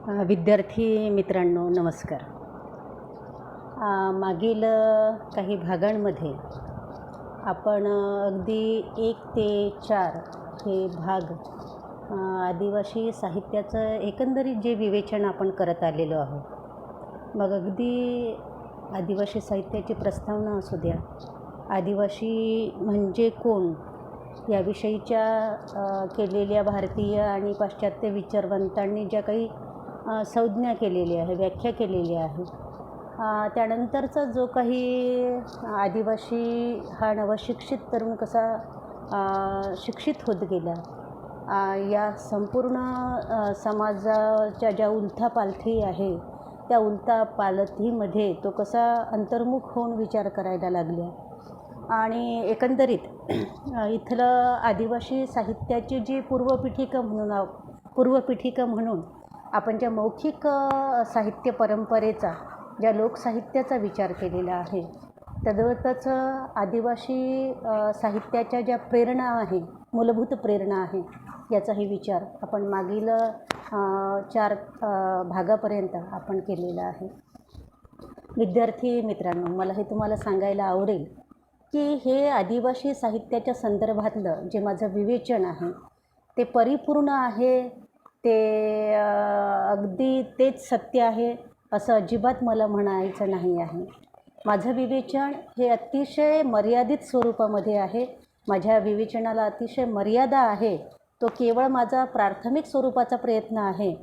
विद्यार्थी मित्रांनो नमस्कार. मागील काही भागांमध्ये आपण अगदी 1 ते 4 हे भाग आदिवासी साहित्याचं एकंदरीत जे विवेचन आपण करत आलेलो आहोत. मग अगदी आदिवासी साहित्याची प्रस्तावना असू द्या, आदिवासी म्हणजे कोण याविषयीच्या केलेल्या भारतीय आणि पाश्चात्य विचारवंतांनी ज्या काही संज्ञा केलेली आहे, व्याख्या केलेली आहे, त्यानंतरचा जो काही आदिवासी हा नवशिक्षित तरुण कसा शिक्षित होत गेला, या संपूर्ण समाजाच्या ज्या उलथापालथी आहे त्या उलथापालथीमध्ये तो कसा अंतर्मुख होऊन विचार करायला लागला आणि एकंदरीत इथलं आदिवासी साहित्याची जी पूर्वपीठिका म्हणून आपण ज्या मौखिक साहित्य परंपरेचा, ज्या लोकसाहित्याचा विचार केलेला आहे, तद्वतच आदिवासी साहित्याच्या ज्या प्रेरणा आहे, मूलभूत प्रेरणा आहे, याचाही विचार आपण मागील 4 भागापर्यंत आपण केलेला आहे. विद्यार्थी मित्रांनो, मला हे तुम्हाला सांगायला आवडेल की हे आदिवासी साहित्याच्या संदर्भातलं जे माझं विवेचन आहे ते परिपूर्ण आहे, ते अगदी तेच सत्य आहे असं अजिबात मला म्हणायचं नाही आहे. माझं विवेचन हे अतिशय मर्यादित स्वरूपामध्ये आहे. माझ्या विवेचनाला अतिशय मर्यादा आहे. तो केवळ माझा प्राथमिक स्वरूपाचा प्रयत्न आहे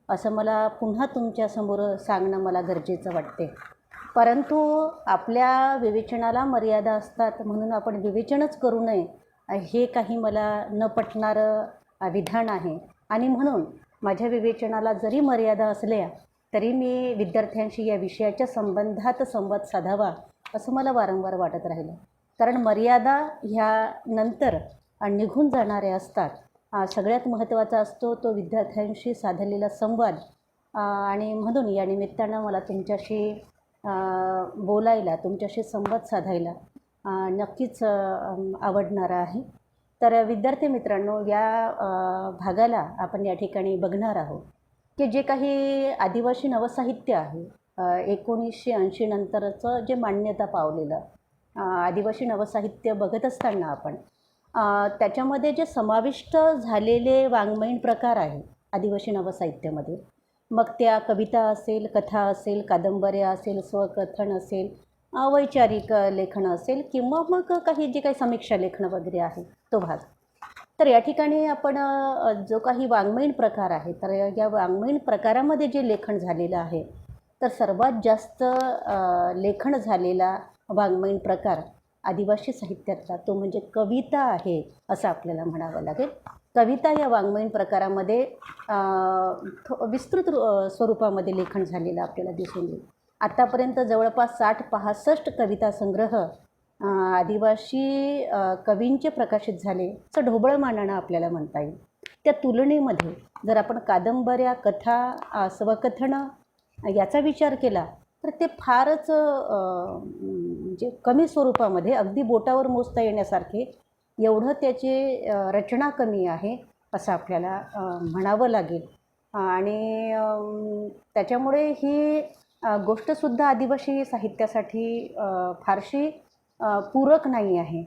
असं मला पुन्हा तुमच्यासमोर सांगणं मला गरजेचं वाटते. परंतु आपल्या विवेचनाला मर्यादा असतात म्हणून आपण विवेचनच करू नये हे काही मला न पटणारं विधान आहे. आणि म्हणून माझ्या विवेचनाला जरी मर्यादा असल्या तरी मी विद्यार्थ्यांशी या विषयाच्या संबंधात संवाद साधावा असं मला वारंवार वाटत राहिलं. कारण मर्यादा ह्या नंतर निघून जाणाऱ्या असतात. सगळ्यात महत्त्वाचा असतो तो विद्यार्थ्यांशी साधलेला संवाद. आणि म्हणून या निमित्तानं मला तुमच्याशी बोलायला, तुमच्याशी संवाद साधायला नक्कीच आवडणार आहे. तर विद्यार्थी मित्रांनो, या भागाला आपण या ठिकाणी बघणार आहोत की जे काही आदिवासी नवसाहित्य आहे, 1980 नंतरचं जे मान्यता पावलेलं आदिवासी नवसाहित्य बघत असताना आपण त्याच्यामध्ये जे समाविष्ट झालेले वाङ्मयीन प्रकार आहे आदिवासी नवसाहित्यामध्ये, मग त्या कविता असेल, कथा असेल, कादंबऱ्या असेल, स्वकथन असेल, वैचारिक लेखन असेल किंवा मग काही जे काही समीक्षा लेखन वगैरे आहे तो भाग. तर या ठिकाणी आपण जो काही वाङ्मयीन प्रकार आहे, तर या वाङ्मयीन प्रकारामध्ये जे लेखन झालेलं आहे, तर सर्वात जास्त लेखन झालेला वाङ्मयीन प्रकार आदिवासी साहित्यातला तो म्हणजे कविता आहे असं आपल्याला म्हणावं लागेल. कविता या वाङ्मयीन प्रकारामध्ये विस्तृत स्वरूपामध्ये लेखन झालेलं आपल्याला दिसून येईल. आत्तापर्यंत जवळपास 60-65 कविता संग्रह आदिवासी कवींचे प्रकाशित झाले असं ढोबळ मानानं आपल्याला म्हणता येईल. त्या तुलनेमध्ये जर आपण कादंबऱ्या, कथा, स्वकथनं याचा विचार केला तर ते फारच म्हणजे कमी स्वरूपामध्ये, अगदी बोटावर मोजता येण्यासारखे एवढं त्याची रचना कमी आहे असं आपल्याला म्हणावं लागेल. आणि त्याच्यामुळे ही गोष्टसुद्धा आदिवासी साहित्यासाठी फारशी पूरक नाही आहे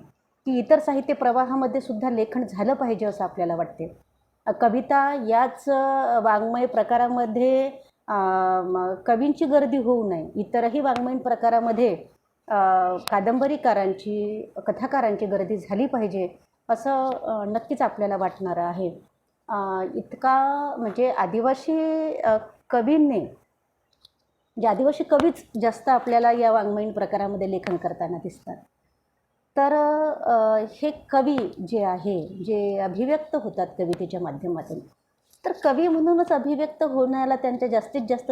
की इतर साहित्य प्रवाहामध्ये सुद्धा लेखन झालं पाहिजे असं आपल्याला वाटते. कविता याच वाङ्मय प्रकारामध्ये कवींची गर्दी होऊ नये, इतरही वाङ्मयीन प्रकारामध्ये कादंबरीकारांची, कथाकारांची गर्दी झाली पाहिजे असं नक्कीच आपल्याला वाटणारं आहे. इतका म्हणजे आदिवासी कवींनी, जे आदिवासी कवीच जास्त आपल्याला या वाङ्मयीन प्रकारामध्ये लेखन करताना दिसतात. तर हे कवी जे आहे, जे अभिव्यक्त होतात कवितेच्या माध्यमातून, तर कवी म्हणूनच अभिव्यक्त होण्याला त्यांच्या जास्तीत जास्त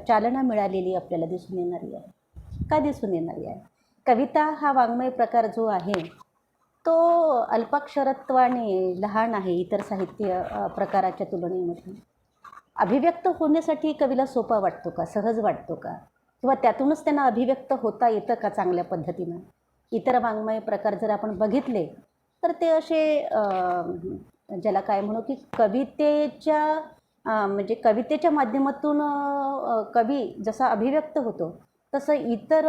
चालना मिळालेली आपल्याला दिसून येणारी आहे. का दिसून येणारी आहे? कविता हा वाङ्मय प्रकार जो आहे तो अल्पाक्षरत्वाने लहान आहे इतर साहित्य प्रकाराच्या तुलनेमध्ये. अभिव्यक्त होण्यासाठी कवीला सोपा वाटतो का, सहज वाटतो का, किंवा त्यातूनच त्यांना अभिव्यक्त होता येतं का चांगल्या पद्धतीनं? इतर वाङ्मय प्रकार जर आपण बघितले तर ते असे ज्याला काय म्हणू की कवितेच्या म्हणजे कवितेच्या माध्यमातून कवी जसा अभिव्यक्त होतो तसं इतर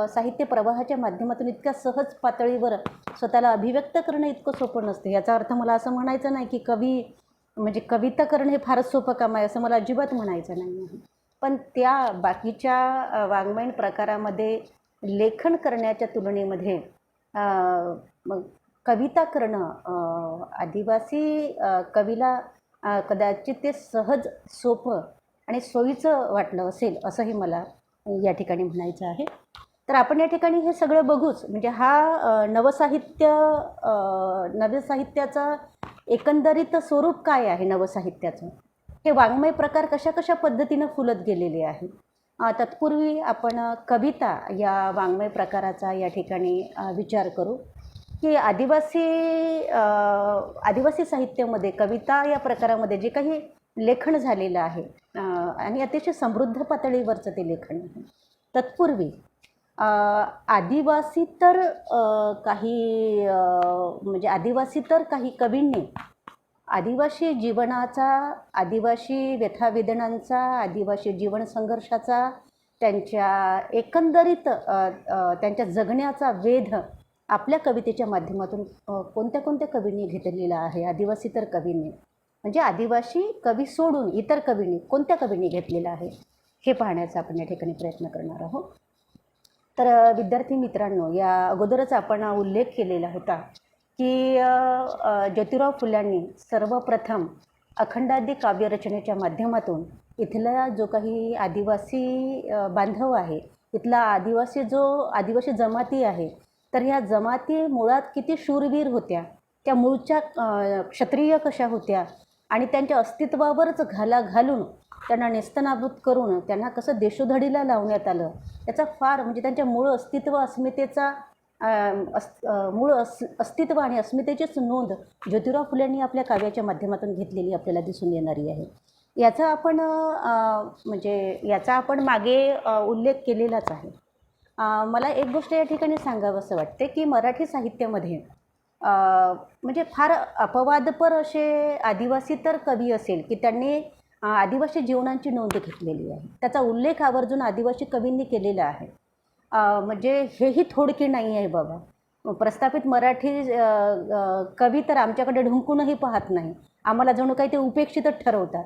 साहित्य प्रवाहाच्या माध्यमातून इतक्या सहज पातळीवर स्वतःला अभिव्यक्त करणं इतकं सोपं नसतं. याचा अर्थ मला असं म्हणायचं नाही की म्हणजे कविता करणं हे फारच सोपं काम आहे असं मला अजिबात म्हणायचं नाही आहे. पण त्या बाकीच्या वाङ्मयीन प्रकारामध्ये लेखन करण्याच्या तुलनेमध्ये मग कविता करणं आदिवासी कवीला कदाचित ते सहज सोपं आणि सोयीचं वाटलं असेल असंही मला या ठिकाणी म्हणायचं आहे. तर आपण या ठिकाणी हे सगळं बघूच. म्हणजे हा नवसाहित्याचा एकंदरीत स्वरूप काय आहे नवसाहित्याचं, हे वाङ्मय प्रकार कशा कशा पद्धतीनं फुलत गेलेले आहे. तत्पूर्वी आपण कविता या वाङ्मय प्रकाराचा या ठिकाणी विचार करू की आदिवासी साहित्यामध्ये कविता या प्रकारामध्ये जे काही लेखन झालेलं आहे आणि अतिशय समृद्ध पातळीवरचं ते लेखन आहे. तत्पूर्वी आदिवासी तर काही कवींनी आदिवासी जीवनाचा, आदिवासी व्यथावेदनांचा, आदिवासी जीवन संघर्षाचा, त्यांच्या एकंदरीत त्यांच्या जगण्याचा वेध आपल्या कवितेच्या माध्यमातून कोणत्या कोणत्या कवींनी घेतलेला आहे. आदिवासी तर कवींनी म्हणजे आदिवासी कवी सोडून इतर कवींनी कोणत्या कवींनी घेतलेलं आहे हे पाहण्याचा आपण या ठिकाणी प्रयत्न करणार आहोत. तर विद्यार्थी मित्रांनो, या अगोदरच आपण उल्लेख केलेला होता की ज्योतिराव फुल्यांनी सर्वप्रथम अखंडादी काव्यरचनेच्या माध्यमातून इथला जो काही आदिवासी बांधव आहे, इथला आदिवासी जमाती आहे, तर ह्या जमाती मुळात किती शूरवीर होत्या, त्या मूळच्या क्षत्रिय कशा होत्या आणि त्यांच्या अस्तित्वावरच घाला घालून त्यांना नेस्तनाबूत करून त्यांना कसं देशोधडीला लावण्यात आलं, त्याचा फार म्हणजे त्यांच्या मूळ अस्तित्व अस्मितेचा अस्तित्व आणि अस्मितेचीच नोंद ज्योतिराव फुल्यांनी आपल्या काव्याच्या माध्यमातून घेतलेली आपल्याला दिसून येणारी आहे. याचा आपण मागे उल्लेख केलेलाच आहे. मला एक गोष्ट या ठिकाणी सांगावंसं वाटते की मराठी साहित्यामध्ये म्हणजे फार अपवादपर असे आदिवासी तर कवी असेल की त्यांनी आदिवासी जीवनांची नोंद घेतलेली आहे. त्याचा उल्लेख आवर्जून आदिवासी कवींनी केलेला आहे. म्हणजे हेही थोडके नाही आहे बाबा. प्रस्थापित मराठी कवी तर आमच्याकडे ढुंकूनही पाहत नाही, आम्हाला जणू काही ते उपेक्षितच ठरवतात.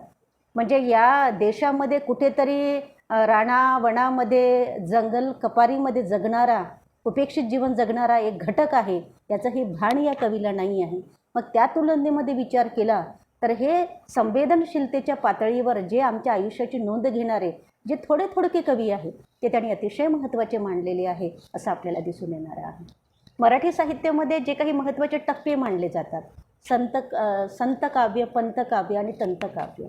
म्हणजे या देशामध्ये कुठेतरी रानावनामध्ये जंगल कपारीमध्ये जगणारा, उपेक्षित जीवन जगणारा एक घटक आहे, याचंही भान या कवीला नाही आहे. मग त्या तुलनेमध्ये विचार केला तर हे संवेदनशीलतेच्या पातळीवर जे आमच्या आयुष्याची नोंद घेणारे जे थोडके कवी आहेत ते त्यांनी अतिशय महत्त्वाचे मांडलेले आहे असं आपल्याला दिसून येणार आहे. मराठी साहित्यामध्ये जे काही महत्त्वाचे टप्पे मांडले जातात, संतकाव्य, पंथकाव्य आणि तंतकाव्य.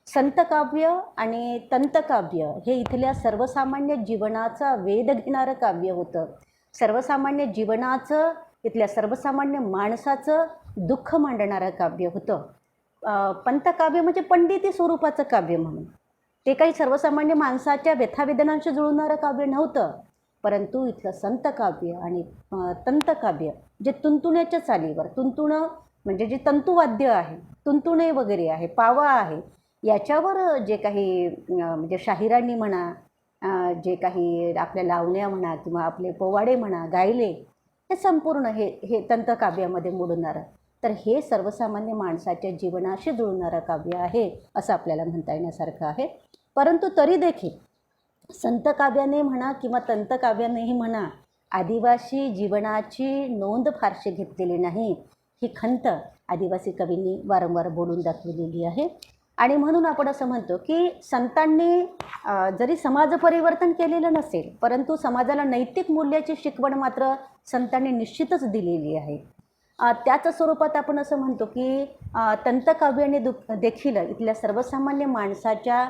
संतकाव्य आणि तंतकाव्य हे इथल्या सर्वसामान्य जीवनाचा वेध घेणारं काव्य होतं. सर्वसामान्य जीवनाचं, इथल्या सर्वसामान्य माणसाचं दुःख मांडणारं काव्य होतं. पंथकाव्य म्हणजे पंडिती स्वरूपाचं काव्य म्हणून ते काही सर्वसामान्य माणसाच्या व्यथावेदनांशी जुळणारं काव्य नव्हतं. परंतु इथलं संतकाव्य आणि तंतकाव्य जे तुंतुण्याच्या चालीवर, तुंतुणं म्हणजे जे तंतुवाद्य आहे, तुंतुणे वगैरे आहे, पावा आहे, याच्यावर जे काही म्हणजे शाहिरांनी म्हणा, जे काही आपल्या लावण्या म्हणा किंवा आपले पोवाडे म्हणा गायले, हे संपूर्ण हे तंतकाव्यामध्ये मोडणारं. तर हे सर्वसामान्य माणसाच्या जीवनाशी जुळणारं काव्य आहे असं आपल्याला म्हणता येण्यासारखं आहे. परंतु तरी देखील संतकाव्याने म्हणा किंवा तंतकाव्यानेही म्हणा, आदिवासी जीवनाची नोंद फारशी घेतलेली नाही, ही खंत आदिवासी कवींनी वारंवार बोलून दाखवलेली आहे. आणि म्हणून आपण असं म्हणतो की संतांनी जरी समाज परिवर्तन केलेलं नसेल, परंतु समाजाला नैतिक मूल्याची शिकवण मात्र संतांनी निश्चितच दिलेली आहे. त्याच स्वरूपात आपण असं म्हणतो की तंतकाव्याने देखील इथल्या सर्वसामान्य माणसाच्या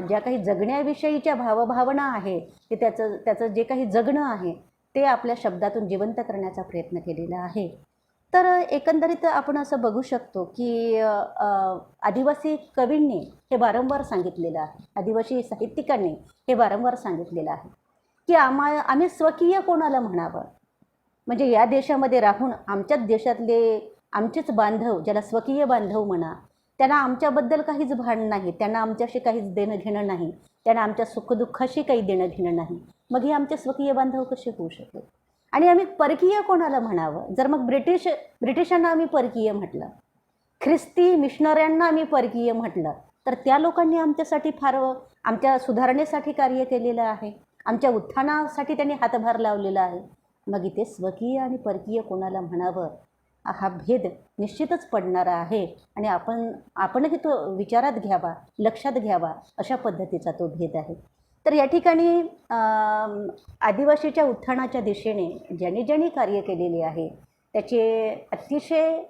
ज्या काही जगण्याविषयीच्या भावभावना आहे, ते त्याचं जे काही जगणं आहे ते आपल्या शब्दातून जिवंत करण्याचा प्रयत्न केलेला आहे. तर एकंदरीत आपण असं बघू शकतो की आदिवासी कवींनी हे वारंवार सांगितलेलं आहे, आदिवासी साहित्यिकांनी हे वारंवार सांगितलेलं आहे की आम्ही स्वकीय कोणाला म्हणावं. म्हणजे या देशामध्ये राहून आमच्याच देशातले आमचेच बांधव, ज्याला स्वकीय बांधव म्हणा, त्यांना आमच्याबद्दल काहीच भान नाही, त्यांना आमच्याशी काहीच देणं घेणं नाही, त्यांना आमच्या सुखदुःखाशी काही देणं घेणं नाही. मग हे आमचे स्वकीय बांधव कसे होऊ शकतात? आणि आम्ही परकीय कोणाला म्हणावं? जर मग ब्रिटिशांना आम्ही परकीय म्हटलं, ख्रिस्ती मिशनऱ्यांना आम्ही परकीय म्हटलं, तर त्या लोकांनी आमच्यासाठी फार आमच्या सुधारणेसाठी कार्य केलेलं आहे, आमच्या उत्थानासाठी त्यांनी हातभार लावलेला आहे. मग इथे स्वकीय आणि परकीय कोणाला म्हणावं, हा भेद निश्चितच पडणारा आहे. आणि आपणही तो विचारात घ्यावा, लक्षात घ्यावा, अशा पद्धतीचा तो भेद आहे. तर या ठिकाणी आदिवासीच्या उत्थानाच्या दिशेने ज्यांनी ज्यांनी कार्य केलेले आहे त्याचे अतिशय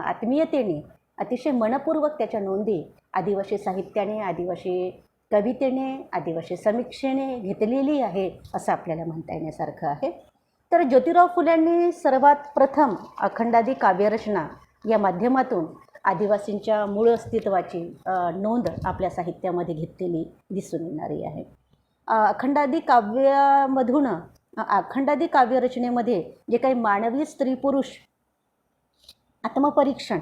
आत्मीयतेने, अतिशय मनपूर्वक त्याच्या नोंदी आदिवासी साहित्याने, आदिवासी कवितेने, आदिवासी समीक्षेने घेतलेली आहे, असं आपल्याला म्हणता येण्यासारखं आहे. तर ज्योतिराव फुल्यांनी सर्वात प्रथम अखंडादी काव्यरचना या माध्यमातून आदिवासींच्या मूळ अस्तित्वाची नोंद आपल्या साहित्यामध्ये घेतलेली दिसून येणारी आहे. अखंडादी काव्यरचनेमध्ये जे काही मानवी स्त्री पुरुष आत्मपरीक्षण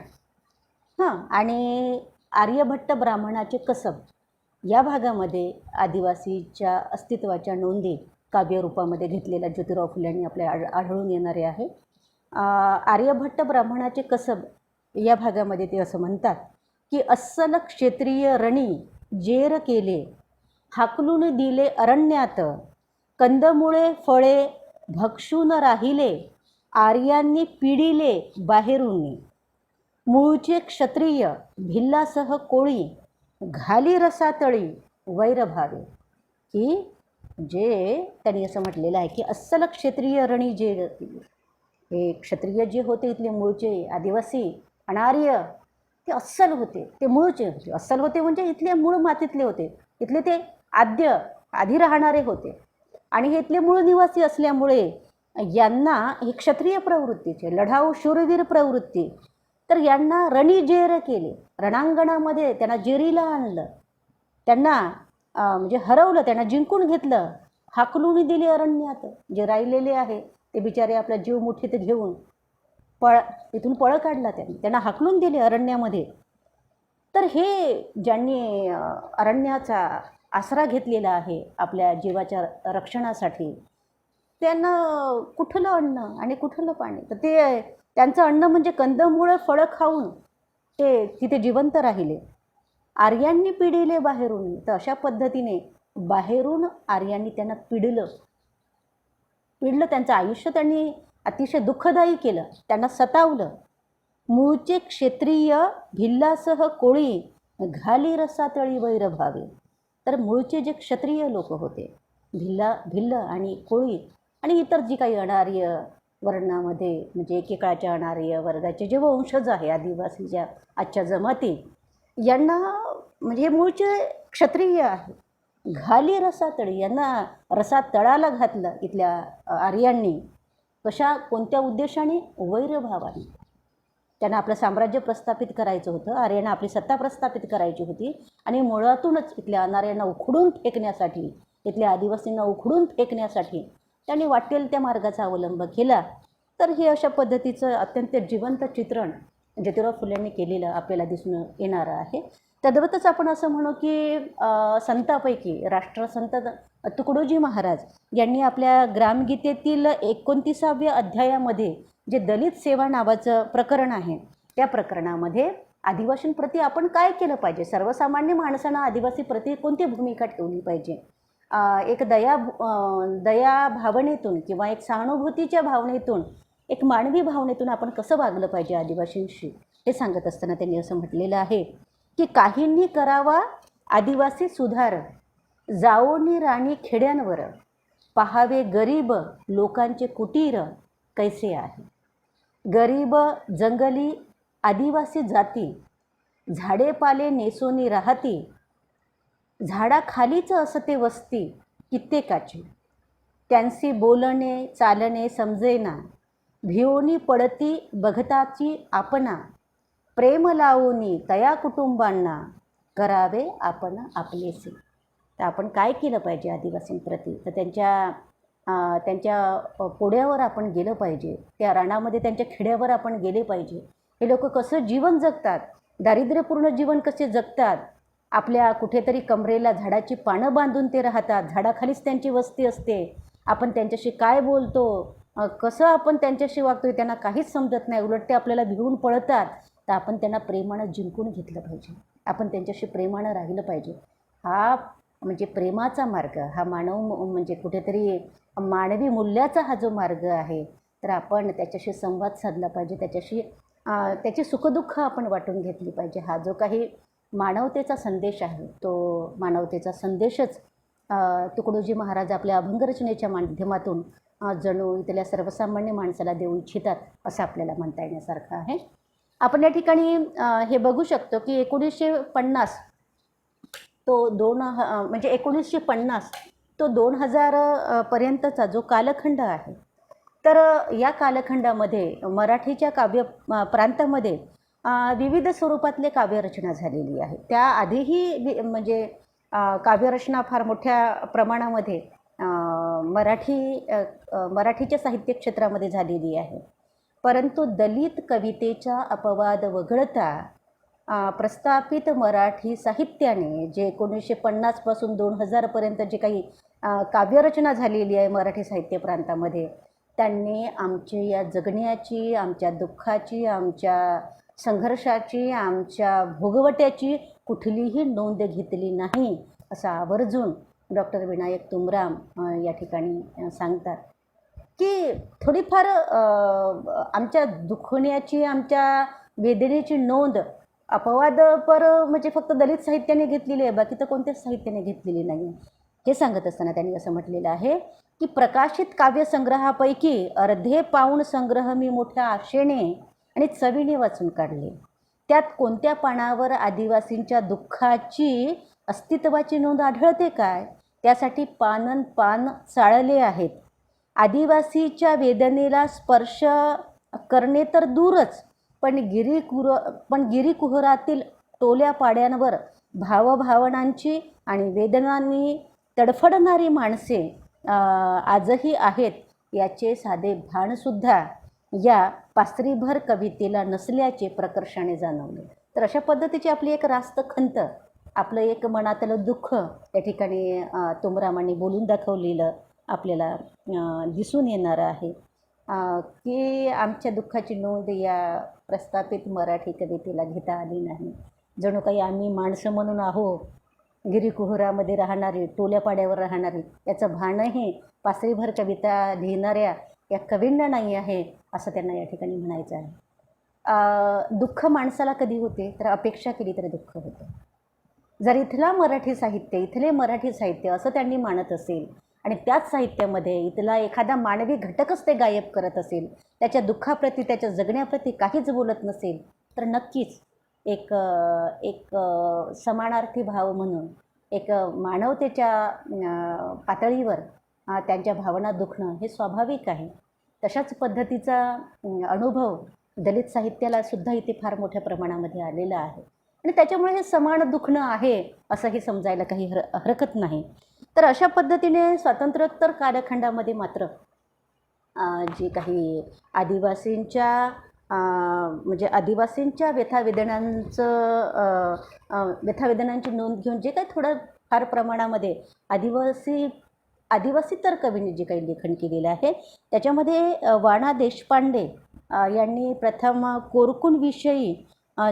आणि आर्यभट्ट ब्राह्मणाचे कसब या भागामध्ये आदिवासीच्या अस्तित्वाच्या नोंदी काव्यरूपामध्ये घेतलेल्या ज्योतिराव फुल्यांनी आपल्याला आढळून येणारे आहे. आर्यभट्ट ब्राह्मणाचे कसब या भागामध्ये ते असं म्हणतात की अस्सल क्षेत्रीय रणी जेर केले, हाकलून दिले अरण्यात, कंदमुळे फळे भक्षून राहिले, आर्यांनी पिडिले बाहेरून, मूळचे क्षत्रिय भिल्लासह कोळी, घाली रसातळी वैरभावे. की जे त्यांनी असं म्हटलेलं आहे की अस्सल क्षेत्रीय रणी जे हे क्षत्रिय जे होते इथले मूळचे आदिवासी अनार्य, ते अस्सल होते, ते मूळचे होते. अस्सल होते म्हणजे इथले मूळ मातीतले होते, इथले ते आधी राहणारे होते. आणि हे इथले मूळ निवासी असल्यामुळे यांना ही क्षत्रिय प्रवृत्तीचे लढाऊ शूरवीर प्रवृत्ती, तर यांना रणीजेर केले, रणांगणामध्ये त्यांना जेरीला आणलं, त्यांना म्हणजे हरवलं, त्यांना जिंकून घेतलं, हाकलून दिले अरण्यात. जे राहिलेले आहे ते बिचारे आपला जीव मुठीत घेऊन इथून पळ काढला, त्यांना हाकलून दिले अरण्यामध्ये. तर हे ज्यांनी अरण्याचा आसरा घेतलेला आहे आपल्या जीवाच्या रक्षणासाठी, त्यांना कुठलं अन्न आणि कुठलं पाणी? तर ते त्यांचं अन्न म्हणजे कंदमुळं फळं खाऊन ते तिथे जिवंत राहिले. आर्यांनी पिडिले बाहेरून, तर अशा पद्धतीने बाहेरून आर्यांनी त्यांना पिडलं, त्यांचं आयुष्य त्यांनी अतिशय दुःखदायी केलं, त्यांना सतावलं. मूळचे क्षत्रिय भिल्लासह कोळी, घाली रसातळी वैरभावे. तर मूळचे जे क्षत्रिय लोक होते, भिल्ल आणि कोळी आणि इतर जी काही अनार्य वर्णामध्ये म्हणजे एकेकाळच्या अनार्य वर्गाचे जे वंशज आहे आदिवासीच्या आजच्या जमाती, यांना म्हणजे हे मूळचे क्षत्रिय आहे, घाली रसातळी, यांना रसात तळाला घातलं इथल्या आर्यांनी. कोणत्या उद्देशाने? वैरभावाने. त्यांना आपलं साम्राज्य प्रस्थापित करायचं होतं, आर्यांना आपली सत्ता प्रस्थापित करायची होती आणि मुळातूनच इथल्या अनार्यांना उखडून फेकण्यासाठी, इथल्या आदिवासींना उखडून फेकण्यासाठी त्यांनी वाटेल त्या मार्गाचा अवलंब केला. तर हे अशा पद्धतीचं अत्यंत जिवंत चित्रण ज्योतिराव फुल्यांनी केलेलं आपल्याला दिसून येणारं आहे. तद्वतच आपण असं म्हणू की संतांपैकी राष्ट्रसंत तुकडोजी महाराज यांनी आपल्या ग्रामगीतेतील 29व्या अध्यायामध्ये जे दलित सेवा नावाचं प्रकरण आहे, त्या प्रकरणामध्ये आदिवासींप्रती आपण काय केलं पाहिजे, सर्वसामान्य माणसानं आदिवासीप्रती कोणती भूमिका ठेवली पाहिजे, एक दया भावनेतून किंवा एक सहानुभूतीच्या भावनेतून, एक मानवी भावनेतून आपण कसं वागलं पाहिजे आदिवासींशी, हे सांगत असताना त्यांनी असं म्हटलेलं आहे की काहींनी करावा आदिवासी सुधार, जाओनी राणी खेड्यांवर, पहावे गरीब लोकांचे कुटीर कैसे आहे. गरीब जंगली आदिवासी जाती, झाडेपाले नेसोनी राहती, झाडाखालीच असते वस्ती कित्येकाची, त्यांसी बोलणे चालणे समजेना, भिओनी पडती बघताची आपणा, प्रेम लावूनी तया कुटुंबांना, करावे आपण आपलेसे. तर आपण काय केलं पाहिजे आदिवासींप्रती? तर त्यांच्या पोड्यावर आपण गेलं पाहिजे, त्या रानामध्ये त्यांच्या खेड्यावर आपण गेले पाहिजे. हे लोक कसं जीवन जगतात दारिद्र्यपूर्ण जीवन कसे जगतात, आपल्या कुठेतरी कमरेला झाडाची पानं बांधून ते राहतात, झाडाखालीच त्यांची वस्ती असते, आपण त्यांच्याशी काय बोलतो, कसं आपण त्यांच्याशी वागतोय त्यांना काहीच समजत नाही, उलट ते आपल्याला भिवून पळतात. तर आपण त्यांना प्रेमानं जिंकून घेतलं पाहिजे, आपण त्यांच्याशी प्रेमानं राहिलं पाहिजे. हा म्हणजे प्रेमाचा मार्ग, हा म्हणजे कुठेतरी मानवी मूल्याचा हा जो मार्ग आहे, तर आपण त्याच्याशी संवाद साधला पाहिजे, त्याची सुखदुःख आपण वाटून घेतली पाहिजे. हा जो काही मानवतेचा संदेश आहे, तो मानवतेचा संदेशच तुकडोजी महाराज आपल्या अभंगरचनेच्या माध्यमातून जणू इथल्या सर्वसामान्य माणसाला देऊ इच्छितात असं आपल्याला म्हणता येण्यासारखं आहे. आपण या ठिकाणी हे बघू शकतो की 1950 तो म्हणजे 1950 तो 2000 पर्यंतचा जो कालखंड आहे, तर या कालखंडामध्ये मराठीच्या प्रांतामध्ये विविध स्वरूपातले काव्यरचना झालेली आहे. त्याआधीही म्हणजे काव्यरचना फार मोठ्या प्रमाणामध्ये मराठीच्या साहित्य क्षेत्रामध्ये झालेली आहे. परंतु दलित कवितेचा अपवाद वगळता प्रस्थापित मराठी साहित्याने जे 1950 पासून 2000 पर्यंत जे काही काव्यरचना झालेली आहे मराठी साहित्य प्रांतामध्ये, त्यांनी आमची या जगण्याची, आमच्या दुःखाची, आमच्या संघर्षाची, आमच्या भोगवट्याची कुठलीही नोंद घेतली नाही असं आवर्जून डॉक्टर विनायक तुमराम या ठिकाणी सांगतात की थोडीफार आमच्या दुखण्याची, आमच्या वेदनेची नोंद अपवादपर म्हणजे फक्त दलित साहित्याने घेतलेली आहे, बाकी तर कोणत्याच साहित्याने घेतलेली नाही. हे सांगत असताना त्यांनी असं म्हटलेलं आहे की प्रकाशित काव्यसंग्रहापैकी अर्धे पाऊण संग्रह मी मोठ्या आशेने आणि चवीने वाचून काढले. त्यात कोणत्या पानावर आदिवासींच्या दुःखाची अस्तित्वाची नोंद आढळते काय, त्यासाठी पान चाळले आहेत. आदिवासीच्या वेदनेला स्पर्श करणे तर दूरच, पण गिरीकुहरातील टोल्या पाड्यांवर भावभावनांची आणि वेदनांनी तडफडणारी माणसे आजही आहेत याचे साधे भानसुद्धा या पासरीभर कवितेला नसल्याचे प्रकर्षाने जाणवले. तर अशा पद्धतीची आपली एक रास्त खंत, आपलं एक मनातलं दुःख त्या ठिकाणी तुमरामांनी बोलून दाखवलेलं आपल्याला दिसून येणारं आहे की आमच्या दुःखाची नोंद या प्रस्थापित मराठी कवितेला घेता आली नाही. जणू काही आम्ही माणसं म्हणून आहो, गिरीकुहरामध्ये राहणारी, टोल्यापाड्यावर राहणारी, याचं भानही पासरीभर कविता लिहिणाऱ्या या कवींना नाही आहे असं त्यांना या ठिकाणी म्हणायचं आहे. दुःख माणसाला कधी होते, तर अपेक्षा केली तर दुःख होतं. जर इथले मराठी साहित्य असं त्यांनी मानत असेल आणि त्याच साहित्यामध्ये इथला एखादा मानवी घटकच ते गायब करत असेल, त्याच्या दुःखाप्रती, त्याच्या जगण्याप्रती काहीच बोलत नसेल, तर नक्कीच एक समानार्थी भाव म्हणून, एक मानवतेच्या पातळीवर त्यांच्या भावना दुखणं हे स्वाभाविक आहे. तशाच पद्धतीचा अनुभव दलित साहित्याला सुद्धा इथे फार मोठ्या प्रमाणामध्ये आलेला आहे आणि त्याच्यामुळे हे समान दुखणं आहे असंही समजायला काही हरकत नाही. तर अशा पद्धतीने स्वातंत्र्योत्तर कालखंडामध्ये मात्र जी काही आदिवासींच्या व्यथावेदनांची नोंद घेऊन जे काही थोडं फार प्रमाणामध्ये आदिवासी तर कवींनी जे काही लेखन केलेलं आहे, त्याच्यामध्ये वाणा देशपांडे यांनी प्रथम कोरकूंविषयी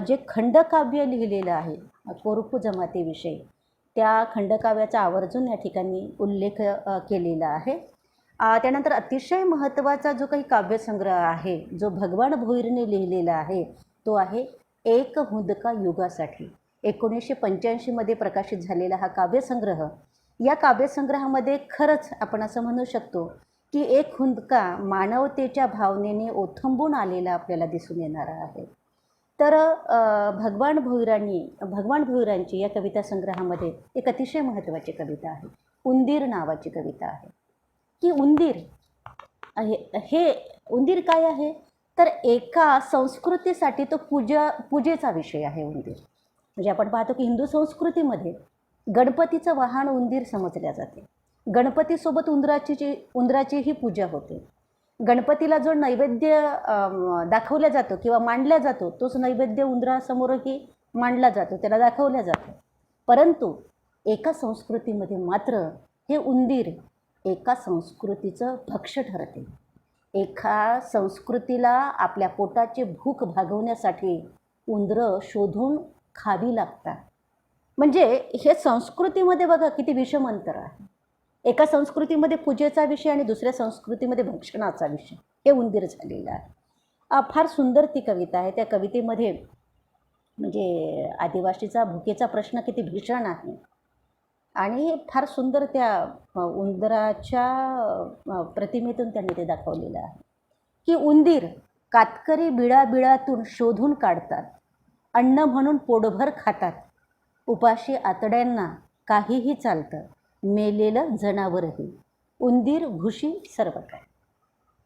जे खंडकाव्य लिहिलेलं आहे, कोरकू जमातीविषयी, त्या खंडकाव्याचा आवर्जून या ठिकाणी उल्लेख केलेला आहे. त्यानंतर अतिशय महत्त्वाचा जो काही काव्यसंग्रह आहे, जो भगवान भोईरने लिहिलेला आहे, तो आहे एक हुंदका युगासाठी. 1985 प्रकाशित झालेला हा काव्यसंग्रह. या काव्यसंग्रहामध्ये खरंच आपण असं म्हणू शकतो की एक हुंदका मानवतेच्या भावनेने ओथंबून आलेला आपल्याला दिसून येणारा आहे. तर भगवान भोईरांची या कविता संग्रहामध्ये एक अतिशय महत्त्वाची कविता आहे, उंदीर नावाची कविता आहे. की उंदीर काय आहे, तर एका संस्कृतीसाठी तो पूजेचा विषय आहे उंदीर. म्हणजे आपण पाहतो की हिंदू संस्कृतीमध्ये गणपतीचं वाहन उंदीर समजल्या जाते. गणपतीसोबत उंदराचीही पूजा होते. गणपतीला जो नैवेद्य दाखवला जातो किंवा मांडला जातो, तोच नैवेद्य उंदरासमोरही मांडला जातो, त्याला दाखवला जातो. परंतु एका संस्कृतीमध्ये मात्र हे उंदीर एका संस्कृतीचं भक्ष्य ठरते. एका संस्कृतीला आपल्या पोटाची भूक भागवण्यासाठी उंदरं शोधून खावी लागतात. म्हणजे हे संस्कृतीमध्ये बघा किती विषम अंतर आहे. एका संस्कृतीमध्ये पूजेचा विषय आणि दुसऱ्या संस्कृतीमध्ये भक्षणाचा विषय, हे उंदीर झालेलं आहे. फार सुंदर ती कविता आहे. त्या कवितेमध्ये म्हणजे आदिवासीचा भुकेचा प्रश्न किती भीषण आहे आणि फार सुंदर त्या उंदराच्या प्रतिमेतून त्यांनी ते दाखवलेलं आहे की उंदीर कातकरी बिळाबिळातून शोधून काढतात, अन्न म्हणून पोटभर खातात, उपाशी आतड्यांना काहीही चालतं, मेलेलं जनावरही, उंदीर घुशी सर्व काय.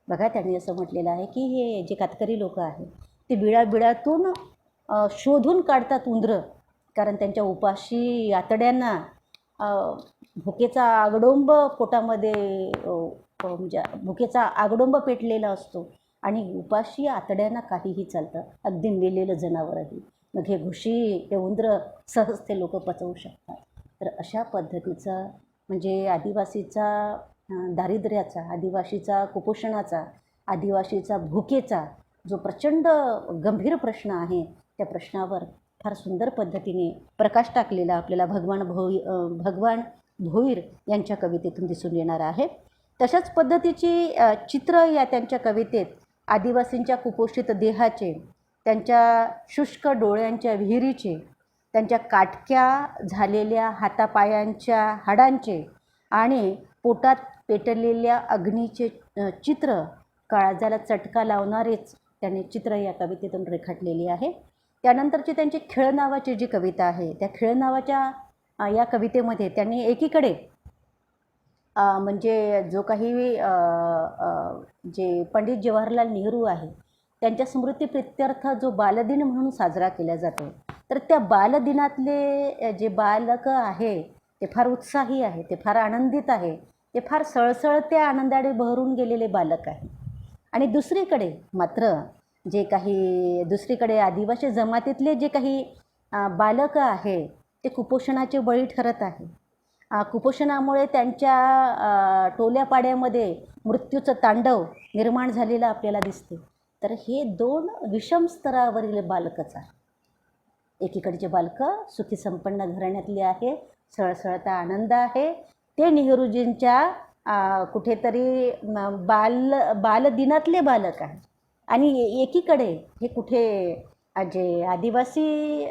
बघा त्यांनी असं म्हटलेलं आहे की हे जे कातकरी लोक आहेत ते बिळाबिळातून शोधून काढतात उंदरं, कारण त्यांच्या उपाशी आतड्यांना भुकेचा आगडोंब पोटामध्ये म्हणजे भुकेचा आगडोंब पेटलेला असतो आणि उपाशी आतड्यांना काहीही चालतं, अगदी मेलेलं जनावरही. मग हे घुशी, हे उंदरं सहज ते लोक पचवू शकतात. तर अशा पद्धतीचं म्हणजे आदिवासीचा दारिद्र्याचा, आदिवासीचा कुपोषणाचा, आदिवासीचा भुकेचा जो प्रचंड गंभीर प्रश्न आहे, त्या प्रश्नावर फार सुंदर पद्धतीने प्रकाश टाकलेला आपल्याला भगवान भोईर यांच्या कवितेतून दिसून येणार आहे. तशाच पद्धतीची चित्र या त्यांच्या कवितेत आदिवासींच्या कुपोषित देहाचे, त्यांच्या शुष्क डोळ्यांच्या विहिरीचे, त्यांच्या काटक्या झालेल्या हातापायांच्या हाडांचे आणि पोटात पेटलेल्या अग्नीचे चित्र, काळजाला चटका लावणारेच त्यांनी चित्र या कवितेतून रेखाटलेली आहे. त्यानंतरची त्यांची खेळ नावाची जी कविता आहे, त्या खेळ नावाच्या या कवितेमध्ये त्यांनी एकीकडे म्हणजे जो काही जे पंडित जवाहरलाल नेहरू आहे त्यांच्या स्मृतिप्रित्यर्थ जो बालदिन म्हणून साजरा केला जातो, तर त्या बालदिनातले जे बालक आहे ते फार उत्साही आहे, ते फार आनंदित आहे, ते फार सळसळत्या आनंदाने बहरून गेलेले बालक आहे. आणि दुसरीकडे मात्र जे काही दुसरीकडे आदिवासी जमातीतले जे काही बालक आहे ते कुपोषणाचे बळी ठरत आहे. कुपोषणामुळे त्यांच्या टोल्यापाड्यामध्ये मृत्यूचं तांडव निर्माण झालेलं आपल्याला दिसते. तर हे दोन विषम स्तरावरील बालकच आहे. एकीकडचे बालकं सुखी संपन्न घराण्यातले आहे, सळसळता आनंद आहे, ते नेहरूजींच्या कुठेतरी बालदिनातले बालक आहे. आणि एकीकडे हे कुठे जे आदिवासी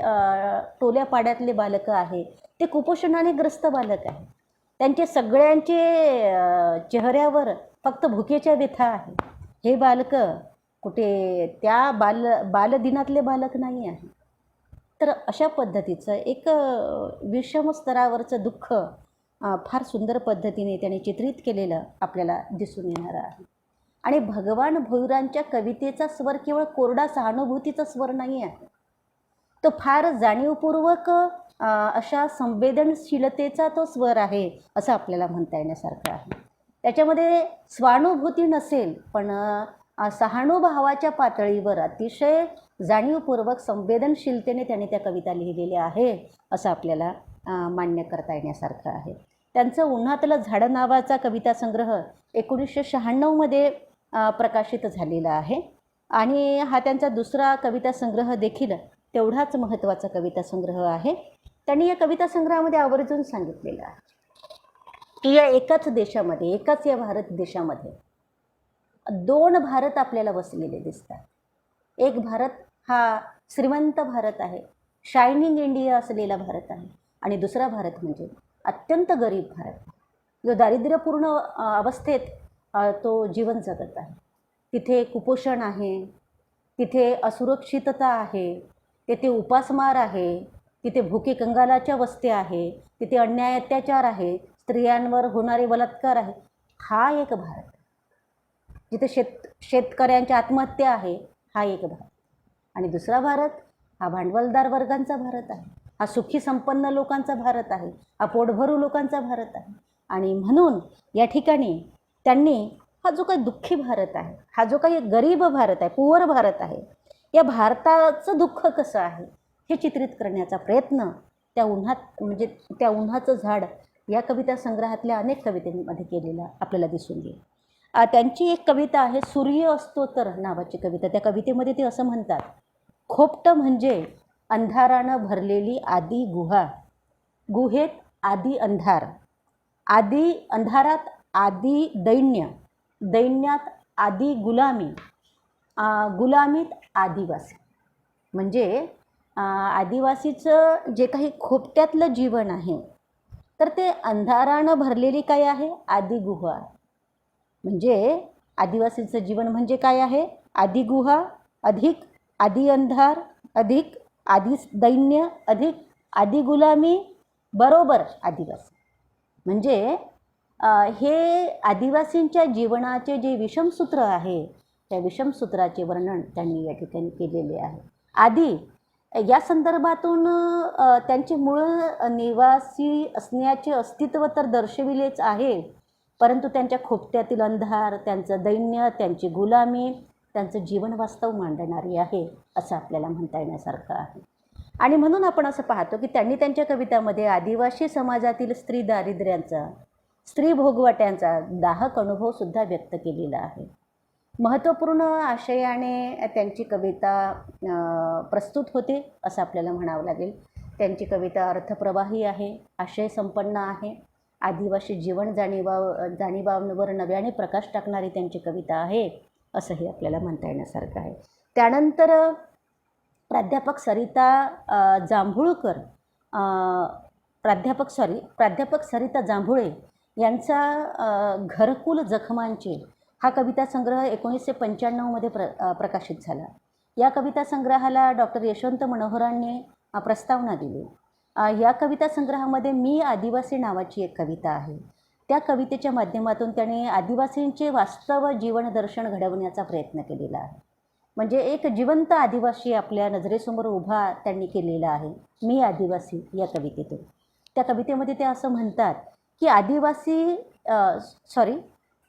टोल्यापाड्यातले बालकं आहे ते कुपोषणाने ग्रस्त बालक आहे. त्यांचे सगळ्यांचे चेहऱ्यावर फक्त भुकेच्या व्यथा आहे. हे बालकं कुठे त्या बालदिनातले बालक नाही आहे. तर अशा पद्धतीचं एक विषम स्तरावरचं दुःख फार सुंदर पद्धतीने त्याने चित्रित केलेलं आपल्याला दिसून येणार आहे. आणि भगवान भोईरांच्या कवितेचा स्वर केवळ कोरडा सहानुभूतीचा स्वर नाही आहे, तो फार जाणीवपूर्वक अशा संवेदनशीलतेचा तो स्वर आहे असं आपल्याला म्हणता येण्यासारखं आहे. त्याच्यामध्ये स्वानुभूती नसेल पण सहानुभूभावाच्या पातळीवर अतिशय जाणीवपूर्वक संवेदनशीलतेने त्याने त्या कविता लिहिलेल्या आहे असं आपल्याला मान्य करता येण्यासारखं आहे. त्यांचं उन्हातलं झाडं नावाचा कविता संग्रह 1996 प्रकाशित झालेला आहे आणि हा त्यांचा दुसरा कविता संग्रह देखील तेवढाच महत्त्वाचा कविता संग्रह आहे. त्यांनी या कविता संग्रहामध्ये आवर्जून सांगितलेलं आहे की या एकाच देशामध्ये, एकाच या भारत देशामध्ये दोन भारत आपल्याला वसलेले दिसतात. एक भारत हा श्रीमंत भारत आहे, शायनिंग इंडिया असलेला भारत आहे, आणि दुसरा भारत म्हणजे अत्यंत गरीब भारत, जो दारिद्र्यपूर्ण अवस्थेत तो जीवन जगत आहे. तिथे कुपोषण आहे, तिथे असुरक्षितता आहे, तिथे उपासमार आहे, तिथे भुके कंगालाच्या वस्त्या आहे, तिथे अन्याय अत्याचार आहे, स्त्रियांवर होणारे बलात्कार आहे. हा एक भारत. जिथे शेतकऱ्यांच्या आत्महत्या आहे, हा एक भारत. आणि दुसरा भारत हा भांडवलदार वर्गांचा भारत आहे, हा सुखी संपन्न लोकांचा भारत आहे, हा पोटभरू लोकांचा भारत आहे. आणि म्हणून या ठिकाणी त्यांनी हा जो काही दुःखी भारत आहे, हा जो काही गरीब भारत आहे, पुअर भारत आहे, या भारताचं दुःख कसं आहे हे चित्रित करण्याचा प्रयत्न त्या उन्हात म्हणजे त्या उन्हाचं झाड या कविता संग्रहातल्या अनेक कवितेमध्ये केलेला आपल्याला दिसून येईल. त्यांची एक कविता आहे सूर्य असतो तर नावाची कविता. त्या कवितेमध्ये ते असं म्हणतात, खोपटं म्हणजे अंधारानं भरलेली आदी गुहा, गुहेत आदी अंधार, आदी अंधारात आदी दैन्य, दैन्यात आदी गुलामी, गुलामीत आदिवासी. म्हणजे आदिवासीचं जे काही खोपट्यातलं जीवन आहे तर ते अंधारानं भरलेली काय आहे, आदी गुहा. म्हणजे आदिवासीचं जीवन म्हणजे काय आहे, आदी गुहा अधिक आदी अंधार अधिक आदी दैन्य अधिक आदी गुलामी बरोबर आदिवासी. म्हणजे हे आदिवासींच्या जीवनाचे जे विषमसूत्र आहे त्या विषमसूत्राचे वर्णन त्यांनी या ठिकाणी केलेले आहे. आदी या संदर्भातून त्यांचे मूळ निवासी असण्याचे अस्तित्व तर दर्शविलेच आहे, परंतु त्यांच्या खोपट्यातील अंधार, त्यांचं दैन्य, त्यांची गुलामी, त्यांचं जीवन वास्तव मांडणारी आहे असं आपल्याला म्हणता येण्यासारखं आहे. आणि म्हणून आपण असं पाहतो की त्यांनी त्यांच्या कवितामध्ये आदिवासी समाजातील स्त्री दारिद्र्यांचा, स्त्री भोगवाट्यांचा दाहक अनुभवसुद्धा व्यक्त केलेला आहे. महत्त्वपूर्ण आशयाने त्यांची कविता प्रस्तुत होते असं आपल्याला म्हणावं लागेल. त्यांची कविता अर्थप्रवाही आहे, आशयसंपन्न आहे, आदिवासी जीवन जाणीवांवर नव्याने प्रकाश टाकणारी त्यांची कविता आहे असंही आपल्याला म्हणता येण्यासारखं आहे. त्यानंतर प्राध्यापक सरिता जांभूळकर, प्राध्यापक सरिता जांभुळे यांचा घरकुल जखमांचे हा कविता संग्रह 1995मध्ये प्रकाशित झाला. या कविता संग्रहाला डॉक्टर यशवंत मनोहरांनी प्रस्तावना दिली. या कविता संग्रहामध्ये मी आदिवासी नावाची एक कविता आहे. त्या कवितेच्या माध्यमातून त्याने आदिवासींचे वास्तव जीवन दर्शन घडवण्याचा प्रयत्न केलेला आहे. म्हणजे एक जिवंत आदिवासी आपल्या नजरेसमोर उभा त्यांनी केलेला आहे मी आदिवासी या कवितेतून. त्या कवितेमध्ये ते असं म्हणतात की आदिवासी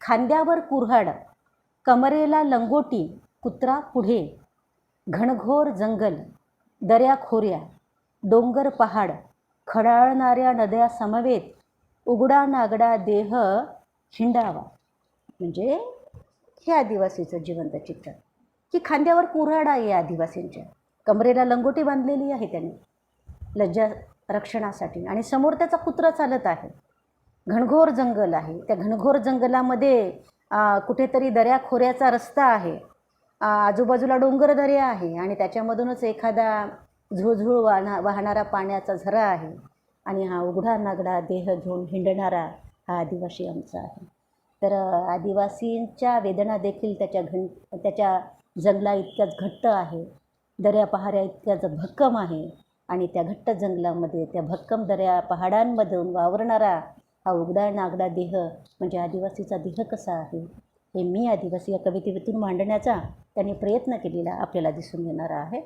खांद्यावर कुऱ्हाड, कमरेला लंगोटी, कुत्रा पुढे, घनघोर जंगल, दऱ्या खोऱ्या, डोंगर पहाड, खडाळणाऱ्या नद्या समवेत, उघडा नागडा देह हिंडावा. म्हणजे हे आदिवासीचं जिवंत चित्र की खांद्यावर कुऱ्हाड आहे आदिवासींच्या, कमरेला लंगोटी बांधलेली आहे त्यांनी लज्जा रक्षणासाठी, आणि समोर त्याचा कुत्रा चालत आहे. घनघोर जंगल आहे, त्या घनघोर जंगलामध्ये कुठेतरी दऱ्याखोऱ्याचा रस्ता आहे, आजूबाजूला डोंगर दऱ्या आहे आणि त्याच्यामधूनच एखादा झुळझुळ वाहणारा पाण्याचा झरा आहे आणि हा उघडा नागडा देह घेऊन हिंडणारा हा आदिवासी आमचा आहे. तर आदिवासींच्या वेदना देखील त्याच्या जंगला इतक्याच घट्ट आहे, दऱ्या पहाड्या इतक्याच भक्कम आहे आणि त्या घट्ट जंगलामध्ये त्या भक्कम दऱ्या पहाडांमधून वावरणारा हा उघडा नागडा देह म्हणजे आदिवासीचा देह कसा आहे हे मी आदिवासी या कवितेतून मांडण्याचा त्यांनी प्रयत्न केलेला आपल्याला दिसून येणारा आहे.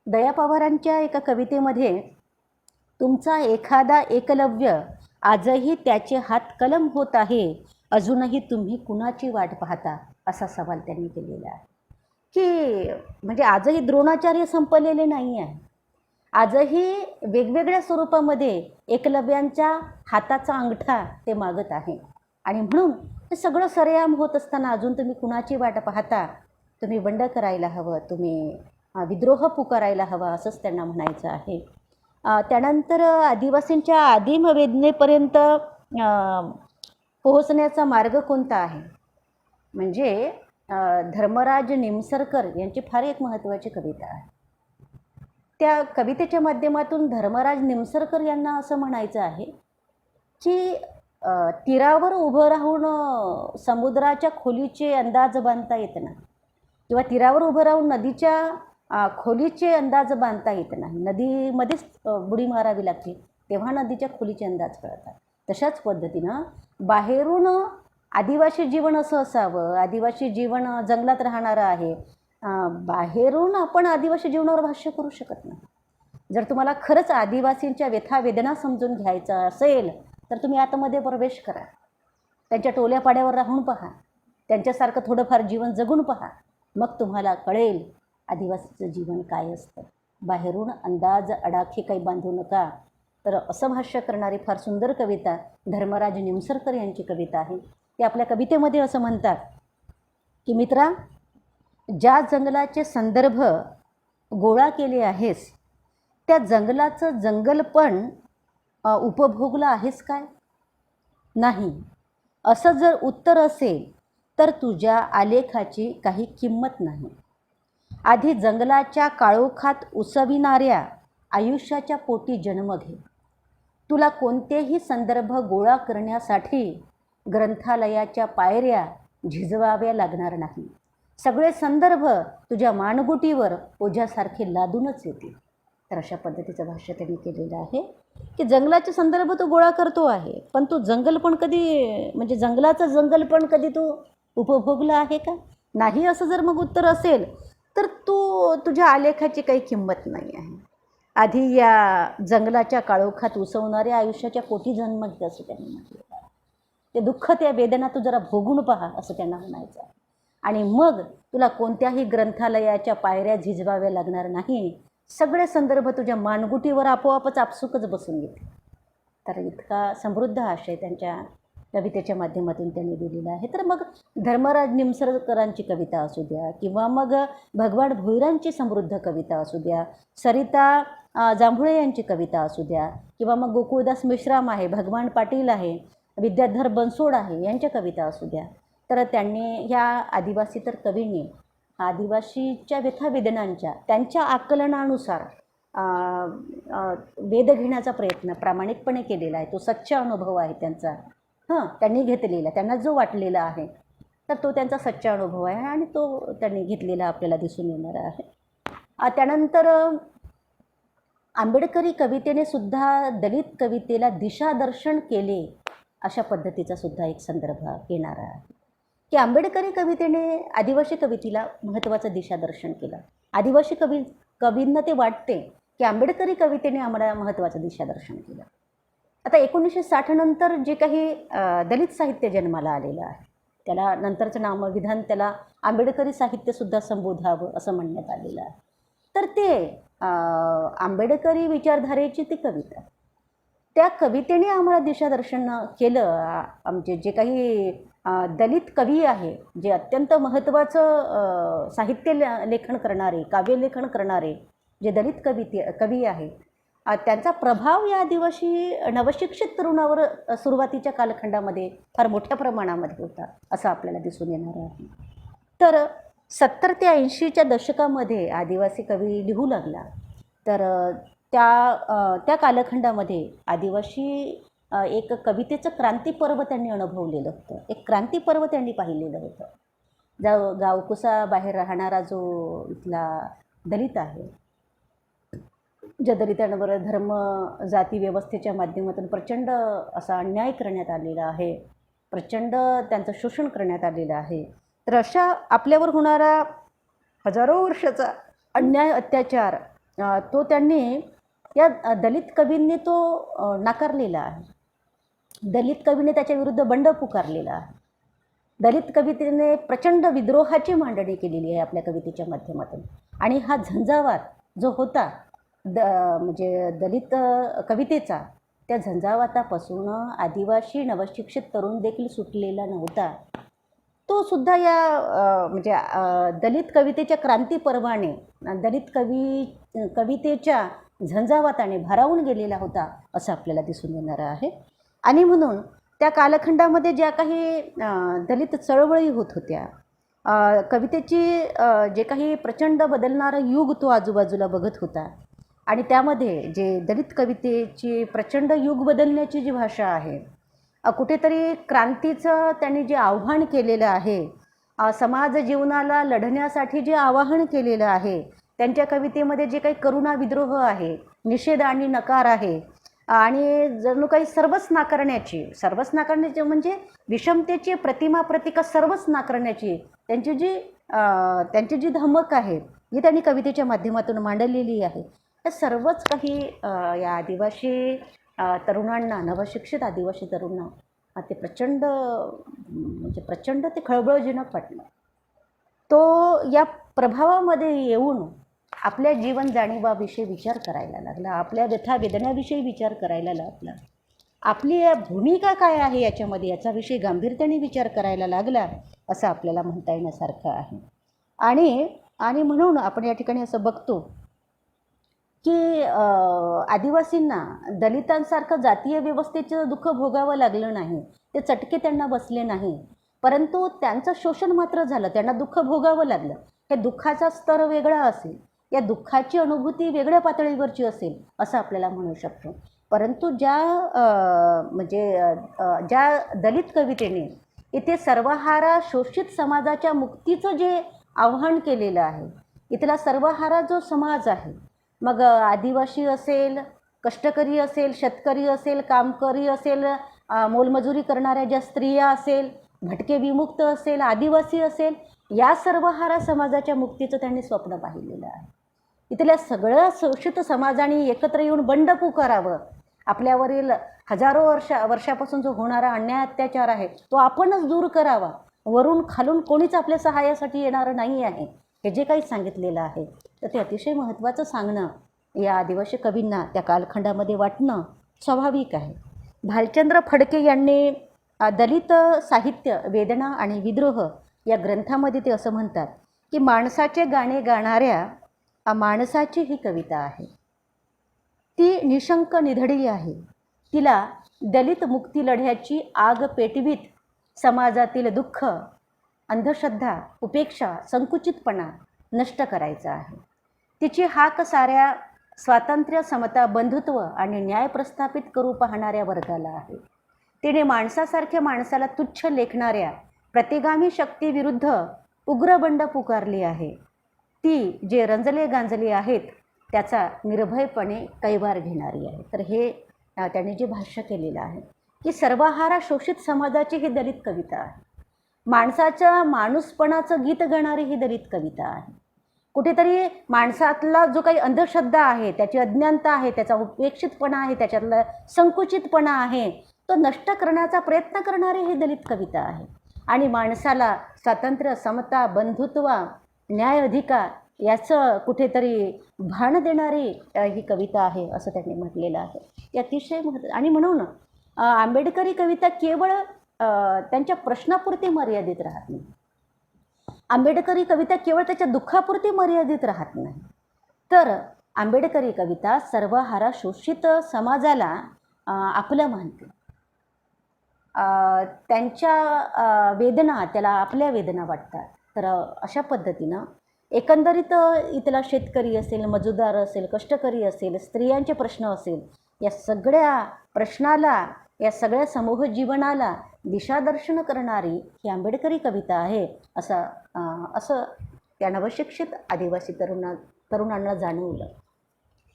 दया पवारांच्या एका कवितेमध्ये तुमचा एखादा एकलव्य आजही त्याचे हात कलम होत आहे, अजूनही तुम्ही कुणाची वाट पाहता असा सवाल त्यांनी केलेला आहे. की म्हणजे आजही द्रोणाचार्य संपलेले नाही आहे, आजही वेगवेगळ्या स्वरूपामध्ये एकलव्यांच्या हाताचा अंगठा ते मागत आहे आणि म्हणून हे सगळं सरेआम होत असताना अजून तुम्ही कुणाची वाट पाहता, तुम्ही बंड करायला हवं, तुम्ही विद्रोह पुकारायला हवा असंच त्यांना म्हणायचं आहे. त्यानंतर आदिवासींच्या आदिम वेदनेपर्यंत पोहोचण्याचा मार्ग कोणता आहे म्हणजे धर्मराज निमसरकर यांची फार एक महत्त्वाची कविता आहे. त्या कवितेच्या माध्यमातून धर्मराज निमसरकर यांना असं म्हणायचं आहे की तीरावर उभं राहून समुद्राच्या खोलीचे अंदाज बांधता येत नाही किंवा तीरावर उभं राहून नदीच्या खोलीचे अंदाज बांधता येत नाही, नदीमध्येच बुडी मारावी लागते तेव्हा नदीच्या खोलीचे अंदाज कळतात. तशाच पद्धतीनं बाहेरून आदिवासी जीवन असं असावं, आदिवासी जीवन जंगलात राहणारं आहे, बाहेरून आपण आदिवासी जीवनावर भाष्य करू शकत नाही. जर तुम्हाला खरंच आदिवासींच्या व्यथा वेदना समजून घ्यायचं असेल तर तुम्ही आतमध्ये प्रवेश करा, त्यांच्या टोल्यापाड्यावर राहून पहा, त्यांच्यासारखं थोडंफार जीवन जगून पहा, मग तुम्हाला कळेल आदिवासीचं जीवन काय असतं. बाहेरून अंदाज अडाखे काही बांधू नका. तर असं भाष्य करणारी फार सुंदर कविता धर्मराज निमसरकर यांची कविता आहे. ते आपल्या कवितेमध्ये असं म्हणतात की मित्रा, ज्या जंगलाचे संदर्भ गोळा केले आहेस त्या जंगलाचं जंगलपण उपभोगलं आहेस काय? नाही. असं जर उत्तर असेल तर तुझ्या आलेखाची काही किंमत नाही. आधी जंगलाच्या काळोखात उसविणाऱ्या आयुष्याच्या पोटी जन्म घे. तुला कोणतेही संदर्भ गोळा करण्यासाठी ग्रंथालयाच्या पायऱ्या झिजवाव्या लागणार नाही. सगळे संदर्भ तुझ्या मानगुटीवर ओझ्यासारखे लादूनच येतील. तर अशा पद्धतीचं भाष्य त्यांनी केलेलं आहे की जंगलाचे संदर्भ तो गोळा करतो आहे, पण तो जंगल पण कधी, म्हणजे जंगलाचं जंगल पण कधी तो उपभोगला आहे का? नाही. असं जर मग उत्तर असेल तर तुझ्या आलेखाची काही किंमत नाही आहे. आधी या जंगलाच्या काळोखात उसवणाऱ्या आयुष्याच्या पोटी जन्म घे असं त्यांनी म्हटलेलं आहे. ते दुःख, त्या वेदना तू जरा भोगून पहा असं त्यांना म्हणायचं आहे. आणि मग तुला कोणत्याही ग्रंथालयाच्या पायऱ्या झिजवाव्या लागणार नाही. सगळे संदर्भ तुझ्या मानगुटीवर आपोआपच आपसुकच बसून येतील. तर इतका समृद्ध आशय त्यांच्या कवितेच्या माध्यमातून त्यांनी दिलेला आहे. तर मग धर्मराज निमसरकरांची कविता असू द्या किंवा मग भगवान भोईरांची समृद्ध कविता असू द्या, सरिता जांभुळे यांची कविता असू द्या किंवा मग गोकुळदास मेश्राम आहे, भगवान पाटील आहे, विद्याधर बनसोड आहे, यांच्या कविता असू द्या, तर त्यांनी ह्या आदिवासी तर कवींनी आदिवासीच्या व्यथावेदनांच्या त्यांच्या आकलनानुसार वेध घेण्याचा प्रयत्न प्रामाणिकपणे केलेला आहे. तो सच्चा अनुभव आहे त्यांचा. त्यांनी घेतलेला, त्यांना जो वाटलेला आहे तर तो त्यांचा सच्चा अनुभव आहे आणि तो त्यांनी घेतलेला आपल्याला दिसून येणार आहे. त्यानंतर आंबेडकरी कवितेने सुद्धा दलित कवितेला दिशादर्शन केले अशा पद्धतीचा सुद्धा एक संदर्भ येणारा आहे की आंबेडकरी कवितेने आदिवासी कवितेला महत्त्वाचं दिशादर्शन केलं. आदिवासी कवींना ते वाटते की आंबेडकरी कवितेने आम्हाला महत्त्वाचं दिशादर्शन केलं. आता 1960 नंतर जे काही दलित साहित्य जन्माला आलेलं आहे त्याला नंतरचं नामविधान त्याला आंबेडकरी साहित्यसुद्धा संबोधावं असं म्हणण्यात आलेलं आहे. तर ते आंबेडकरी विचारधारेची ती कविता, त्या कवितेने आम्हाला दिशादर्शन केलं. आमचे जे काही दलित कवी आहे, जे अत्यंत महत्त्वाचं साहित्य लेखन करणारे, काव्यलेखन करणारे जे दलित कवी आहे, त्यांचा प्रभाव या आदिवासी नवशिक्षित तरुणावर सुरुवातीच्या कालखंडामध्ये फार मोठ्या प्रमाणामध्ये होता असं आपल्याला दिसून येणार आहे. तर 70 ते 80च्या दशकामध्ये आदिवासी कवी लिहू लागला. तर त्या कालखंडामध्ये आदिवासी एक कवितेचं क्रांतीपर्व त्यांनी अनुभवलेलं होतं. एक क्रांतीपर्व त्यांनी पाहिलेलं होतं. गावकुसा बाहेर राहणारा जो इथला दलित आहे, ज्या दलितांवर धर्म जाती व्यवस्थेच्या माध्यमातून प्रचंड असा अन्याय करण्यात आलेला आहे, प्रचंड त्यांचं शोषण करण्यात आलेलं आहे. तर अशा आपल्यावर होणारा हजारो वर्षाचा अन्याय अत्याचार तो त्यांनी या दलित कवींनी तो नाकारलेला आहे. दलित कवीने त्याच्याविरुद्ध बंड पुकारलेला आहे. दलित कवितेने प्रचंड विद्रोहाची मांडणी केलेली आहे आपल्या कवितेच्या माध्यमातून. आणि हा झंझावात जो होता म्हणजे दलित कवितेचा, त्या झंझावातापासून आदिवासी नवशिक्षित तरुण देखील सुटलेला नव्हता. तो सुद्धा या म्हणजे दलित कवितेच्या क्रांतीपर्वाने दलित कवितेच्या झंझावाताने भारावून गेलेला होता असं आपल्याला दिसून येणार आहे. आणि म्हणून त्या कालखंडामध्ये ज्या काही दलित चळवळी होत होत्या, कवितेची जे काही प्रचंड बदलणारं युग तो आजूबाजूला बघत होता आणि त्यामध्ये जे दलित कवितेची प्रचंड युग बदलण्याची जी भाषा आहे, कुठेतरी क्रांतीचं त्यांनी जे आव्हान केलेलं आहे, समाज जीवनाला लढण्यासाठी जे आवाहन केलेलं आहे, त्यांच्या कवितेमध्ये जे काही करुणा विद्रोह आहे, निषेध आणि नकार आहे आणि जणू काही सर्वच नाकारण्याची म्हणजे विषमतेची प्रतिमा प्रतिका सर्वच नाकारण्याची त्यांची जी धमक आहे जी त्यांनी कवितेच्या माध्यमातून मांडलेली आहे, हे सर्वच काही या आदिवासी तरुणांना, नवशिक्षित आदिवासी ते प्रचंड म्हणजे प्रचंड ते खळबळजनक वाटलं. तो या प्रभावामध्ये येऊन आपल्या जीवन जाणीवाविषयी विचार करायला लागला, आपल्या व्यथा वेदनाविषयी विचार करायला लागला, आपली भूमिका काय आहे याच्यामध्ये याच्याविषयी गांभीर्याने विचार करायला लागला, असं आपल्याला म्हणता येण्यासारखं आहे. आणि म्हणून आपण या ठिकाणी असं बघतो की आदिवासींना दलितांसारखं जातीय व्यवस्थेचं दुःख भोगावं लागलं नाही, ते चटके त्यांना बसले नाही, परंतु त्यांचं शोषण मात्र झालं, त्यांना दुःख भोगावं लागलं. हे दुःखाचा स्तर वेगळा असेल, या दुःखाची अनुभूती वेगळ्या पातळीवरची असेल असं आपल्याला म्हणू शकतो. परंतु ज्या दलित कवितेने इथे सर्वहारा शोषित समाजाच्या मुक्तीचं जे आव्हान केलेलं आहे, इथला सर्वहारा जो समाज आहे, मग आदिवासी असेल, कष्टकरी असेल, शेतकरी असेल, कामकरी असेल, मोलमजुरी करणाऱ्या ज्या स्त्रिया असेल, भटके विमुक्त असेल, आदिवासी असेल, या सर्वहारा समाजाच्या मुक्तीचं त्यांनी स्वप्न पाहिलेलं आहे. इथल्या सगळ्या शोषित समाजाने एकत्र येऊन बंड पुकारावं, आपल्यावरील हजारो वर्षापासून जो होणारा अन्याय अत्याचार आहे तो आपणच दूर करावा, वरून खालून कोणीच आपल्या सहाय्यासाठी येणारं नाही आहे, हे जे काही सांगितलेलं आहे तर ते अतिशय महत्त्वाचं सांगणं या आदिवासी कवींना त्या कालखंडामध्ये वाटणं स्वाभाविक आहे. भालचंद्र फडके यांनी दलित साहित्य वेदना आणि विद्रोह या ग्रंथामध्ये ते असं म्हणतात की माणसाचे गाणे गाणाऱ्या माणसाची ही कविता आहे, ती निशंक निधडी आहे, तिला दलित मुक्ती लढ्याची आग पेटवीत समाजातील दुःख, अंधश्रद्धा, उपेक्षा, संकुचितपणा नष्ट करायचा आहे. तिची हाक साऱ्या स्वातंत्र्य, समता, बंधुत्व आणि न्याय प्रस्थापित करू पाहणाऱ्या वर्गाला आहे. तिने माणसासारख्या माणसाला तुच्छ लेखणाऱ्या प्रतिगामी शक्तीविरुद्ध उग्रबंड पुकारली आहे. ती जे रंजले गांजले आहेत त्याचा निर्भयपणे कैवार घेणारी आहे. तर हे त्यांनी जे भाष्य केलेलं आहे की सर्वहारा शोषित समाजाची ही दलित कविता आहे, माणसाच्या माणूसपणाचं गीत गाणारी ही दलित कविता आहे. कुठेतरी माणसातला जो काही अंधश्रद्धा आहे, त्याची अज्ञानता आहे, त्याचा उपेक्षितपणा आहे, त्याच्यातला संकुचितपणा आहे, तो नष्ट करण्याचा प्रयत्न करणारी ही दलित कविता आहे. आणि माणसाला स्वातंत्र्य, समता, बंधुत्व, न्याय, अधिकार याचं कुठेतरी भान देणारी ही कविता आहे असं त्यांनी म्हटलेलं आहे. ती अतिशय आणि म्हणून आंबेडकरी कविता केवळ त्यांच्या प्रश्नापुरती मर्यादित राहत नाही, आंबेडकरी कविता केवळ त्याच्या दुःखापुरती मर्यादित राहत नाही, तर आंबेडकरी कविता सर्वहारा शोषित समाजाला आपलं मानते, त्यांच्या वेदना त्याला आपल्या वेदना वाटतात. तर अशा पद्धतीनं एकंदरीत इथला शेतकरी असेल, मजुदार असेल, कष्टकरी असेल, स्त्रियांचे प्रश्न असेल, या सगळ्या प्रश्नाला, या सगळ्या समूह जीवनाला दिशादर्शन करणारी ही आंबेडकरी कविता आहे असं त्या नवशिक्षित आदिवासी तरुणांना जाणवलं.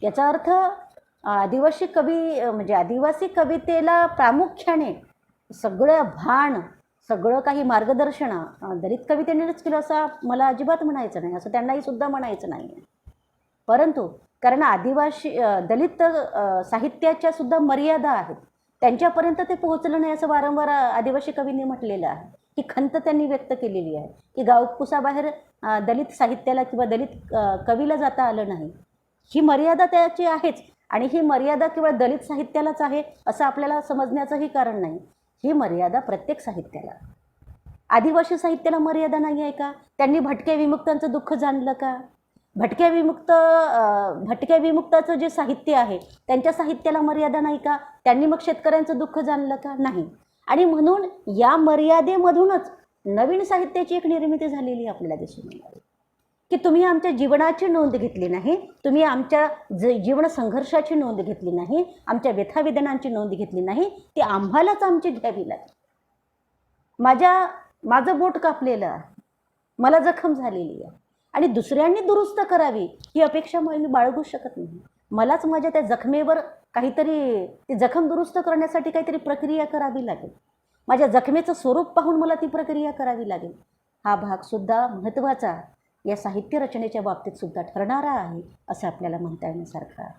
याचा अर्थ आदिवासी कवी म्हणजे आदिवासी कवितेला प्रामुख्याने सगळं भान, सगळं काही मार्गदर्शन दलित कवितेनेच केलं असं मला अजिबात म्हणायचं नाही, असं त्यांनाही सुद्धा म्हणायचं नाही. परंतु कारण आदिवासी दलित साहित्याच्या सुद्धा मर्यादा आहेत, त्यांच्यापर्यंत ते पोहोचलं नाही असं वारंवार आदिवासी कवींनी म्हटलेलं आहे. ही खंत त्यांनी व्यक्त केलेली आहे की गावकुसाबाहेर दलित साहित्याला किंवा दलित कवीला जाता आलं नाही. ही मर्यादा त्याची आहेच आणि ही मर्यादा केवळ दलित साहित्यालाच आहे असं आपल्याला समजण्याचंही कारण नाही. ही मर्यादा प्रत्येक साहित्याला, आदिवासी साहित्याला मर्यादा नाही आहे का? त्यांनी भटक्या विमुक्तांचं दुःख जाणलं का? भटक्या विमुक्ताचं जे साहित्य आहे त्यांच्या साहित्याला मर्यादा नाही का? त्यांनी मग शेतकऱ्यांचं दुःख जाणलं का? नाही. आणि म्हणून या मर्यादेमधूनच नवीन साहित्याची एक निर्मिती झालेली आपल्याला दिसून येणार की तुम्ही आमच्या जीवनाची नोंद घेतली नाही, तुम्ही आमच्या जीवन संघर्षाची नोंद घेतली नाही, आमच्या व्यथावेदनांची नोंद घेतली नाही, ती आम्हालाच आमची घ्यावी लागेल. माझं बोट कापलेलं आहे, मला जखम झालेली आहे आणि दुसऱ्यांनी दुरुस्त करावी ही अपेक्षा मी बाळगू शकत नाही. मलाच माझ्या त्या जखमेवर काहीतरी, ती जखम दुरुस्त करण्यासाठी काहीतरी प्रक्रिया करावी लागेल, माझ्या जखमेचं स्वरूप पाहून मला ती प्रक्रिया करावी लागेल. हा भागसुद्धा महत्त्वाचा या साहित्य रचनेच्या बाबतीत सुद्धा ठरणारा आहे असं आपल्याला म्हणता येण्यासारखं आहे.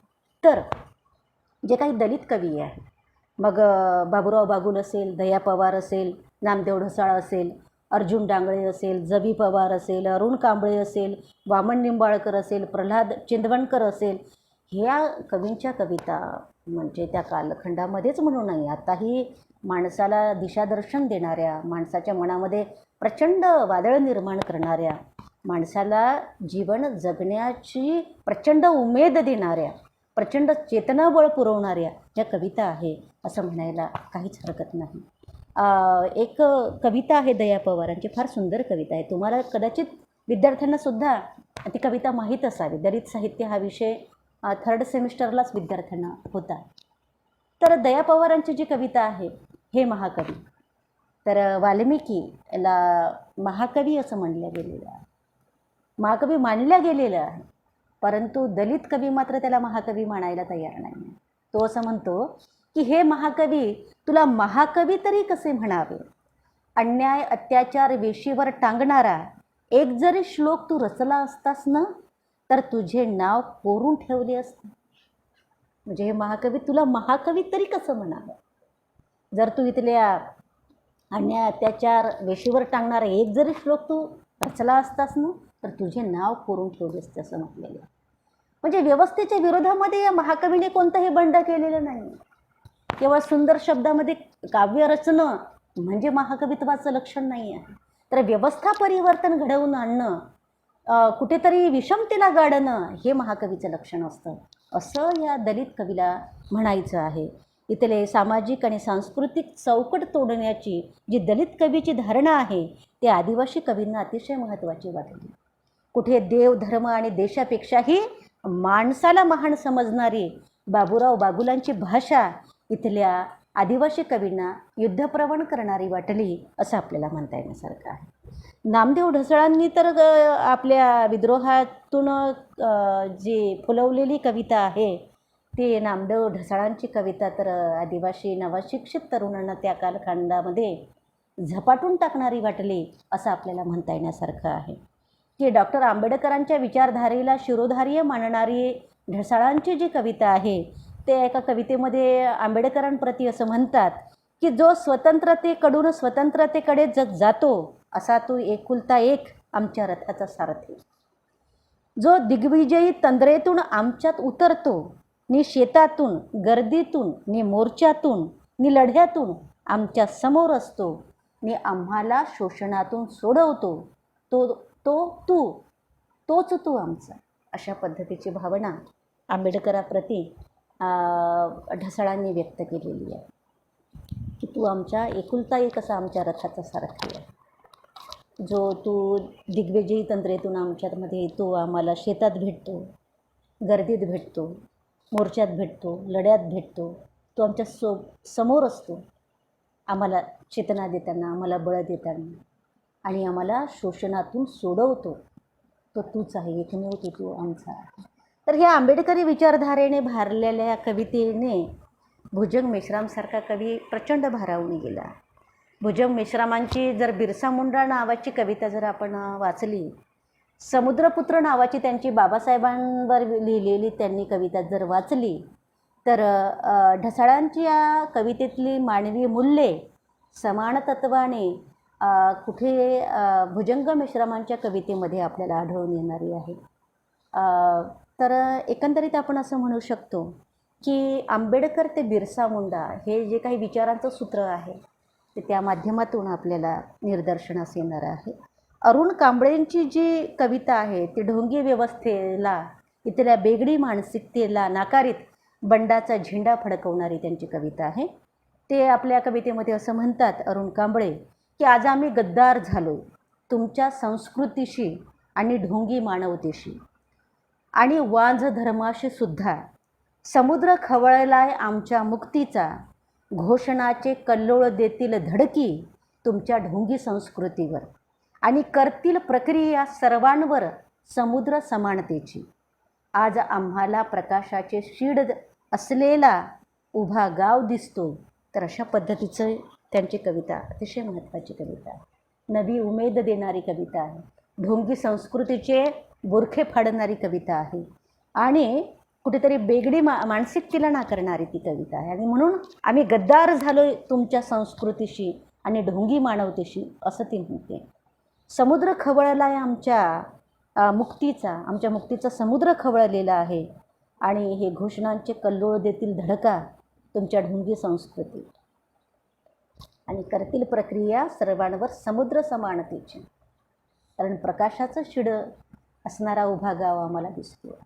तर जे काही दलित कवी आहेत मग बाबुराव बागुल असेल, दया पवार असेल, नामदेव ढसाळ असेल, अर्जुन डांगळे असेल, जबी पवार असेल, अरुण कांबळे असेल, वामन निंबाळकर असेल, प्रल्हाद चिंदवणकर असेल, ह्या कवींच्या कविता म्हणजे त्या कालखंडामध्येच म्हणून नाही, आताही माणसाला दिशादर्शन देणाऱ्या, माणसाच्या मनामध्ये प्रचंड वादळ निर्माण करणाऱ्या, माणसाला जीवन जगण्याची प्रचंड उमेद देणाऱ्या, प्रचंड चेतनाबळ पुरवणाऱ्या ज्या कविता आहे असं म्हणायला काहीच हरकत नाही. एक कविता आहे दया पवारांची, फार सुंदर कविता आहे. तुम्हाला कदाचित विद्यार्थ्यांनासुद्धा ती कविता माहीत असावी. दलित साहित्य हा विषय 3rd सेमिस्टरलाच विद्यार्थ्यांना होता. तर दया पवारांची जी कविता आहे, हे महाकवी, तर वाल्मिकी याला महाकवी असं म्हणलं गेलेलं आहे, महाकवी मानल्या गेलेलं आहे. परंतु दलित कवी मात्र त्याला महाकवी मानायला तयार नाही. तो असं म्हणतो की हे महाकवी, तुला महाकवी तरी कसे म्हणावे, अन्याय अत्याचार वेशीवर टांगणारा एक जरी श्लोक तू रचला असतास ना, तर तुझे नाव कोरून ठेवले असते. म्हणजे हे महाकवी, तुला महाकवी तरी कसं म्हणावं, जर तू इथल्या अन्याय अत्याचार वेशीवर टांगणारा एक जरी श्लोक तू रचला असतास ना, तर तुझे नाव कोरून ठेवले असते असं म्हटलेलं. म्हणजे व्यवस्थेच्या विरोधामध्ये या महाकवीने कोणतंही बंड केलेलं नाही. केवळ सुंदर शब्दामध्ये काव्य रचणं म्हणजे महाकवित्वाचं लक्षण नाही आहे. तर व्यवस्था परिवर्तन घडवून आणणं, कुठेतरी विषमतेला गाडणं हे महाकवीचं लक्षण असतं, असं या दलित कवीला म्हणायचं आहे. इथले सामाजिक आणि सांस्कृतिक चौकट तोडण्याची जी दलित कवीची धारणा आहे, ती आदिवासी कवींना अतिशय महत्त्वाची वाटली. कुठे देव धर्म आणि देशापेक्षाही माणसाला महान समजणारी बाबुराव बागुलांची भाषा इथल्या आदिवासी कवींना युद्धप्रवण करणारी वाटली असं आपल्याला म्हणता येण्यासारखं आहे. नामदेव ढसाळांनी तर आपल्या विद्रोहातून जी फुलवलेली कविता आहे, ती नामदेव ढसाळांची कविता तर आदिवासी नवशिक्षित तरुणांना त्या कालखंडामध्ये झपाटून टाकणारी वाटली असं आपल्याला म्हणता येण्यासारखं आहे. की डॉक्टर आंबेडकरांच्या विचारधारेला शिरोधार्य मानणारी ढसाळांची जी कविता आहे, ते एका कवितेमध्ये आंबेडकरांप्रती असं म्हणतात की जो स्वतंत्रतेकडून स्वतंत्रतेकडे जातो, असा तू एकुलता एक आमच्या रथाचा सारथी. जो दिग्विजयी तंद्रेतून आमच्यात उतरतो, नि शेतातून, गर्दीतून, नि मोर्चातून, नि लढ्यातून आमच्या समोर असतो, नि आम्हाला शोषणातून सोडवतो, तोच तू आमचा. अशा पद्धतीची भावना आंबेडकराप्रती ढसाळांनी व्यक्त केलेली आहे की तू आमच्या एकुलता एक असा आमच्या रथाचा सारथी आहे. जो तू दिग्विजयी तंत्रेतून आमच्यामध्ये येतो, आम्हाला शेतात भेटतो, गर्दीत भेटतो, मोर्चात भेटतो, लढ्यात भेटतो, तो आमच्या समोर असतो, आम्हाला चेतना देताना, आम्हाला बळ देताना, आणि आम्हाला शोषणातून सोडवतो, तो तूच आहे, एकमेव तू आमचा आहे. तर ह्या आंबेडकरी विचारधारेने भारलेल्या कवितेने भुजंग मेश्रामसारखा कवी प्रचंड भारावून गेला. भुजंग मेश्रामांची जर बिरसा मुंडा नावाची कविता जर आपण वाचली, समुद्रपुत्र नावाची त्यांची बाबासाहेबांवर लिहिलेली त्यांनी कविता जर वाचली, तर ढसाळांची या कवितेतली मानवी मूल्ये समान तत्वाने कुठे भुजंग मेश्रामांच्या कवितेमध्ये आपल्याला आढळून येणारी आहे. तर एकंदरीत आपण असं म्हणू शकतो की आंबेडकर ते बिरसा मुंडा हे जे काही विचारांचं सूत्र आहे, ते त्या माध्यमातून आपल्याला निदर्शनास येणार आहे. अरुण कांबळेंची जी कविता आहे, ती ढोंगी व्यवस्थेला, इथल्या बेगडी मानसिकतेला नाकारीत बंडाचा झेंडा फडकवणारी त्यांची कविता आहे. ते आपल्या कवितेमध्ये असं म्हणतात अरुण कांबळे की आज आम्ही गद्दार झालो तुमच्या संस्कृतीशी आणि ढोंगी मानवतेशी आणि वांझ धर्माशी सुद्धा. समुद्र खवळलाय आमच्या मुक्तीचा, घोषणाचे कल्लोळ देतील धडकी तुमच्या ढोंगी संस्कृतीवर आणि करतील प्रक्रिया सर्वांवर समुद्र समानतेची. आज आम्हाला प्रकाशाचे शीड असलेला उभा गाव दिसतो. तर अशा पद्धतीचं त्यांची कविता अतिशय महत्त्वाची कविता आहे, नवी उमेद देणारी कविता आहे, ढोंगी संस्कृतीचे बुरखे फाडणारी कविता आहे. आणि कुठेतरी बेगडी मानसिकतेला नाकारणारी ती कविता आहे. आणि म्हणून आम्ही गद्दार झालोय तुमच्या संस्कृतीशी आणि ढोंगी मानवतेशी असं ती म्हणते. समुद्र खवळलाय आमच्या मुक्तीचा समुद्र खवळलेला आहे आणि हे घोषणांचे कल्लोळ देतील धडका तुमच्या ढोंगी संस्कृती आणि करतील प्रक्रिया सर्वांवर समुद्र समानतेची. कारण प्रकाशाचं शिड असणारा उभा गाव आम्हाला दिसतो.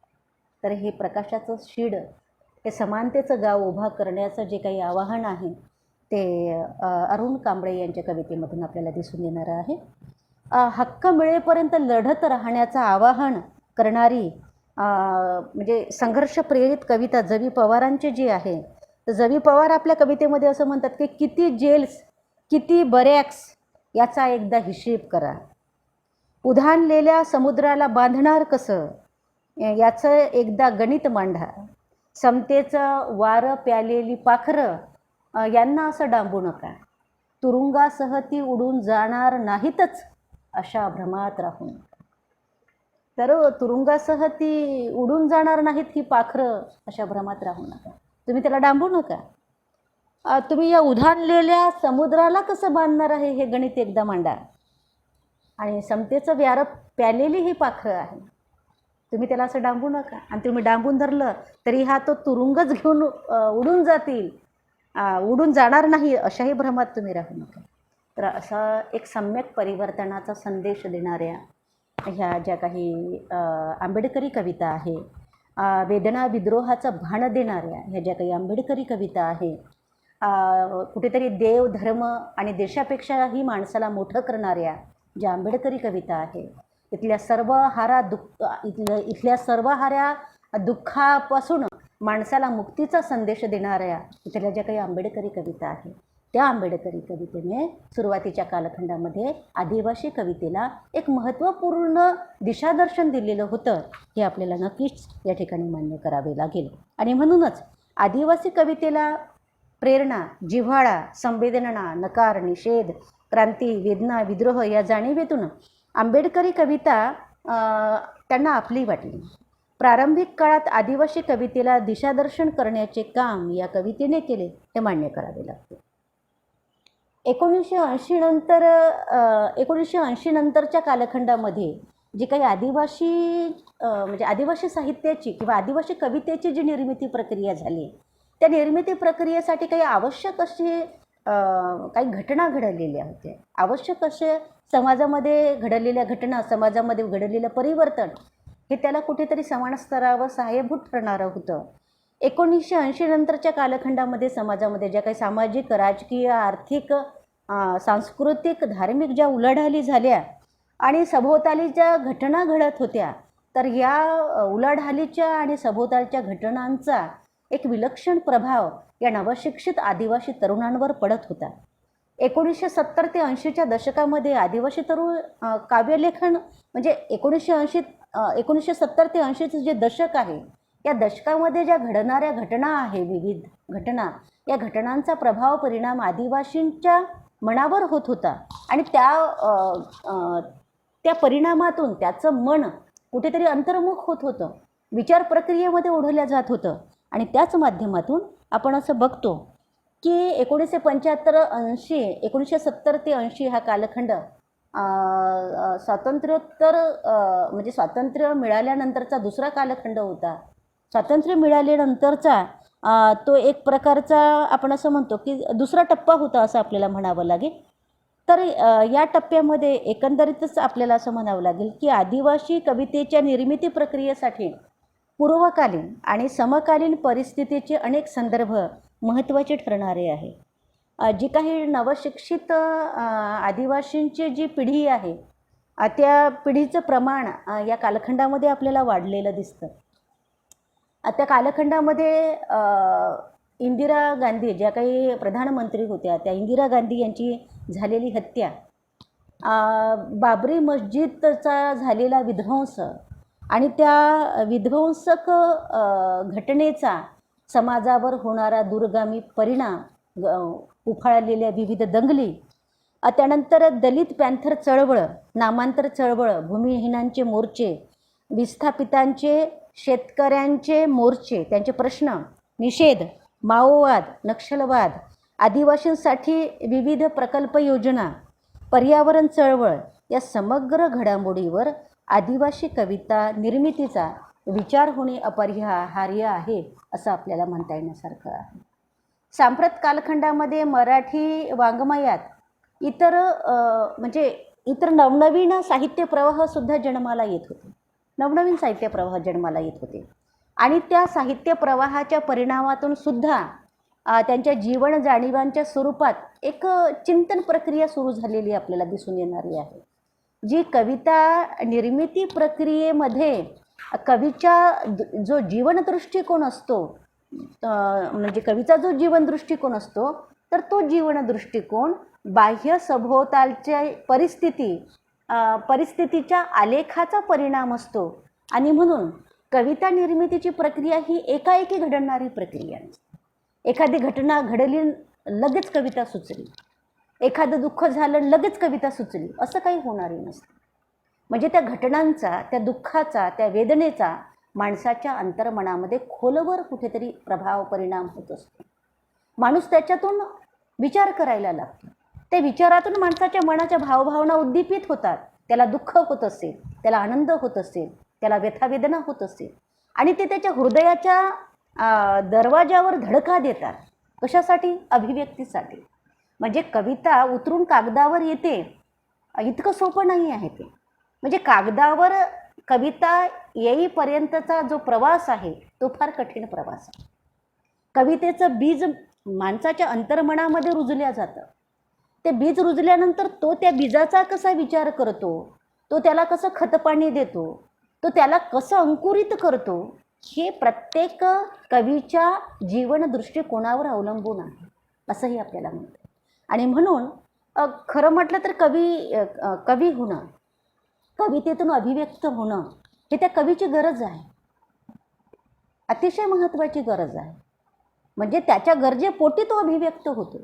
तर हे प्रकाशाचं शिड, हे समानतेचं गाव उभा करण्याचं जे काही आवाहन आहे ते अरुण कांबळे यांच्या कवितेमधून आपल्याला दिसून येणारं आहे. हक्क मिळेपर्यंत लढत राहण्याचं आवाहन करणारी म्हणजे संघर्ष प्रेरित कविता जवी पवारांची जी आहे. तर जवी पवार आपल्या कवितेमध्ये असं म्हणतात की किती जेल्स, किती बरॅक्स याचा एकदा हिशेब करा. उधाणलेल्या समुद्राला बांधणार कसं याचं एकदा गणित मांडा. समतेचं वारं प्यालेली पाखरं यांना असं डांबू नका. तुरुंगासह ती उडून जाणार नाहीतच अशा भ्रमात राहू नका. तर तुरुंगासह ती उडून जाणार नाहीत ही पाखरं अशा भ्रमात राहू नका. तुम्ही त्याला डांबू नका. तुम्ही या उधाणलेल्या समुद्राला कसं बांधणार आहे हे गणित एकदा मांडा. आणि समतेचं व्यारं प्यालेली ही पाखरं आहे, तुम्ही त्याला असं डांबू नका. आणि तुम्ही डांबून धरलं तरी तो तुरुंगच घेऊन उडून जातील, उडून जाणार नाही अशाही भ्रमात तुम्ही राहू नका. तर असा एक सम्यक परिवर्तनाचा संदेश देणाऱ्या ह्या ज्या काही आंबेडकरी कविता आहे, वेदना विद्रोहाचं भान देणाऱ्या ह्या ज्या काही आंबेडकरी कविता आहे, कुठेतरी देव धर्म आणि देशापेक्षाही माणसाला मोठं करणाऱ्या ज्या आंबेडकरी कविता आहे, इथल्या सर्व हाऱ्या दुःखापासून माणसाला मुक्तीचा संदेश देणाऱ्या इथल्या ज्या काही आंबेडकरी कविता आहे, त्या आंबेडकरी कवितेने सुरुवातीच्या कालखंडामध्ये आदिवासी कवितेला एक महत्त्वपूर्ण दिशादर्शन दिलेलं होतं, हे आपल्याला नक्कीच या ठिकाणी मान्य करावे लागेल. आणि म्हणूनच आदिवासी कवितेला प्रेरणा, जिव्हाळा, संवेदना, नकार, निषेध, क्रांती, वेदना, विद्रोह या जाणीवेतून आंबेडकरी कविता त्यांना आपली वाटली. प्रारंभिक काळात आदिवासी कवितेला दिशादर्शन करण्याचे काम या कवितेने केले हे मान्य करावे लागते. 1980 नंतरच्या कालखंडामध्ये जी काही आदिवासी साहित्याची किंवा आदिवासी कवितेची जी निर्मिती प्रक्रिया झाली, त्या निर्मिती प्रक्रियेसाठी काही आवश्यक असे काही घटना घडलेल्या होत्या. आवश्यक असे समाजामध्ये घडलेल्या घटना, समाजामध्ये घडलेलं परिवर्तन हे त्याला कुठेतरी समान स्तरावर सहाय्यभूत ठरणारं होतं. 1980 नंतरच्या कालखंडामध्ये समाजामध्ये ज्या काही सामाजिक, राजकीय, आर्थिक, सांस्कृतिक, धार्मिक ज्या उलाढाली झाल्या आणि सभोवताली ज्या घटना घडत होत्या, तर या उलाढालीच्या आणि सभोवतालच्या घटनांचा एक विलक्षण प्रभाव या नवशिक्षित आदिवासी तरुणांवर पडत होता. 1970 ते 80च्या दशकामध्ये आदिवासी तरुण काव्यलेखन म्हणजे 1970 ते 80चं जे दशक आहे, या दशकामध्ये ज्या घडणाऱ्या घटना आहे, विविध घटना, या घटनांचा प्रभाव, परिणाम आदिवासींच्या मनावर होत होता. आणि त्या परिणामातून त्याचं मन कुठेतरी अंतर्मुख होत होतं, विचार प्रक्रियेमध्ये ओढवल्या जात होतं. आणि त्याच माध्यमातून आपण असं बघतो की 1970 ते 80 हा कालखंड स्वातंत्र्योत्तर म्हणजे स्वातंत्र्य मिळाल्यानंतरचा दुसरा कालखंड होता. स्वातंत्र्य मिळाल्यानंतरचा तो एक प्रकारचा आपण असं म्हणतो की दुसरा टप्पा होता असं आपल्याला म्हणावं लागेल. तर या टप्प्यामध्ये एकंदरीतच आपल्याला असं म्हणावं लागेल की आदिवासी कवितेच्या निर्मिती प्रक्रियेसाठी पूर्वकालीन आणि समकालीन परिस्थितीचे अनेक संदर्भ महत्त्वाचे ठरणारे आहे. जी काही नवशिक्षित आदिवासींची जी पिढी आहे, त्या पिढीचं प्रमाण या कालखंडामध्ये आपल्याला वाढलेलं दिसतं. त्या कालखंडामध्ये इंदिरा गांधी ज्या काही प्रधानमंत्री होत्या, त्या इंदिरा गांधी यांची झालेली हत्या, बाबरी मस्जिदचा झालेला विध्वंस आणि त्या विध्वंसक घटनेचा समाजावर होणारा दूरगामी परिणाम, उफाळलेल्या विविध दंगली, त्यानंतर दलित पॅन्थर चळवळ, नामांतर चळवळ, भूमिहीनांचे मोर्चे, विस्थापितांचे, शेतकऱ्यांचे मोर्चे, त्यांचे प्रश्न, निषेध, माओवाद, नक्षलवाद, आदिवासींसाठी विविध प्रकल्प योजना, पर्यावरण चळवळ या समग्र घडामोडीवर आदिवासी कविता निर्मितीचा विचार होणे अपरिहार्य आहे असं आपल्याला म्हणता येण्यासारखं आहे. सांप्रत कालखंडामध्ये मराठी वाङ्मयात इतर नवनवीन साहित्य प्रवाहसुद्धा जन्माला येत होते. नवनवीन साहित्य प्रवाह जन्माला येत होते आणि त्या साहित्य प्रवाहाच्या परिणामातून सुद्धा त्यांच्या जीवन जाणीवांच्या स्वरूपात एक चिंतन प्रक्रिया सुरू झालेली आपल्याला दिसून येणारी आहे. जी कविता निर्मिती प्रक्रियेमध्ये कवीचा जो जीवन दृष्टिकोन असतो, म्हणजे कवीचा जो जीवन दृष्टिकोन असतो, तर तो जीवन दृष्टिकोन बाह्य सभोवतालच्या परिस्थितीच्या आलेखाचा परिणाम असतो आणि म्हणून कविता निर्मितीची प्रक्रिया ही एकाएकी घडणारी प्रक्रिया नसते. एखादी घटना घडली लगेच कविता सुचली, एखादं दुःख झालं लगेच कविता सुचली, असं काही होणारी नसते. म्हणजे त्या घटनांचा, त्या दुःखाचा, त्या वेदनेचा माणसाच्या अंतर्मनामध्ये खोलवर कुठेतरी प्रभाव परिणाम होत असतो. माणूस त्याच्यातून विचार करायला लागतो. त्या विचारातून माणसाच्या मनाच्या भावभावना उद्दीपित होतात. त्याला दुःख होत असेल, त्याला आनंद होत असेल, त्याला व्यथावेदना होत असेल आणि ते त्याच्या हृदयाच्या दरवाजावर धडका देतात. कशासाठी? अभिव्यक्तीसाठी. म्हणजे कविता उतरून कागदावर येते इतकं सोपं नाही आहे ते. म्हणजे कागदावर कविता येईपर्यंतचा जो प्रवास आहे तो फार कठीण प्रवास आहे. कवितेचं बीज माणसाच्या अंतर्मनामध्ये रुजल्या जातं. ते बीज रुजल्यानंतर तो त्या बीजाचा कसा विचार करतो, तो त्याला कसं खतपाणी देतो, तो त्याला कसं अंकुरित करतो, हे प्रत्येक कवीच्या जीवन दृष्टिकोनावर अवलंबून आहे असंही आपल्याला म्हणतं. आणि म्हणून खरं म्हटलं तर कवी होणं, कवितेतून अभिव्यक्त होणं हे त्या कवीची गरज आहे, अतिशय महत्त्वाची गरज आहे. म्हणजे त्याच्या गरजेपोटी तो अभिव्यक्त होतो.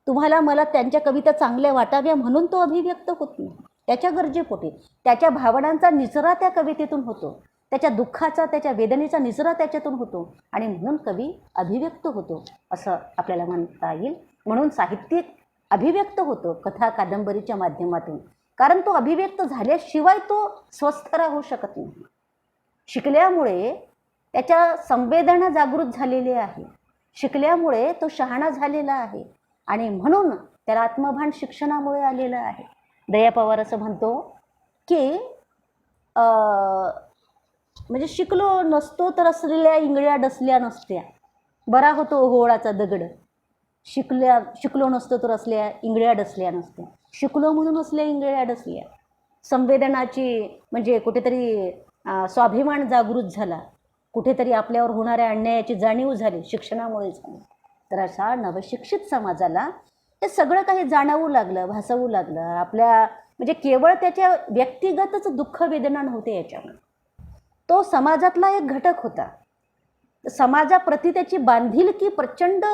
तुम्हाला मला त्यांच्या कविता चांगल्या वाटाव्या म्हणून तो अभिव्यक्त होत नाही. त्याच्या गरजेपोटी त्याच्या भावनांचा निचरा त्या कवितेतून होतो, त्याच्या दुःखाचा, त्याच्या वेदनेचा निचरा त्याच्यातून होतो आणि म्हणून कवी अभिव्यक्त होतो असं आपल्याला म्हणता येईल. म्हणून साहित्यिक अभिव्यक्त होतो कथा कादंबरीच्या माध्यमातून, कारण तो अभिव्यक्त झाल्याशिवाय तो स्वस्थ राहू शकत नाही. शिकल्यामुळे त्याच्या संवेदना जागृत झालेली आहे, शिकल्यामुळे तो शहाणा झालेला आहे आणि म्हणून त्याला आत्मभान शिक्षणामुळे आलेलं आहे. दया पवार असं म्हणतो की म्हणजे शिकलो नसतो तर असलेल्या इंगळ्या डसल्या नसत्या, बरा होतो ओहोळाचा दगड. शिकलो नसतो तर असल्या इंगळ्या डसल्या नसत्या, शिकलो म्हणून असल्या इंगळ्या डसल्या. संवेदनाची म्हणजे कुठेतरी स्वाभिमान जागृत झाला, कुठेतरी आपल्यावर होणाऱ्या अन्यायाची जाणीव झाली, शिक्षणामुळे झाली. तर अशा नवशिक्षित समाजाला हे सगळं काही जाणवू लागलं, भासवू लागलं. आपल्या म्हणजे केवळ त्याच्या व्यक्तिगतच दुःख वेदना नव्हते याच्यामध्ये, तो समाजातला एक घटक होता. समाजाप्रती त्याची बांधिलकी प्रचंड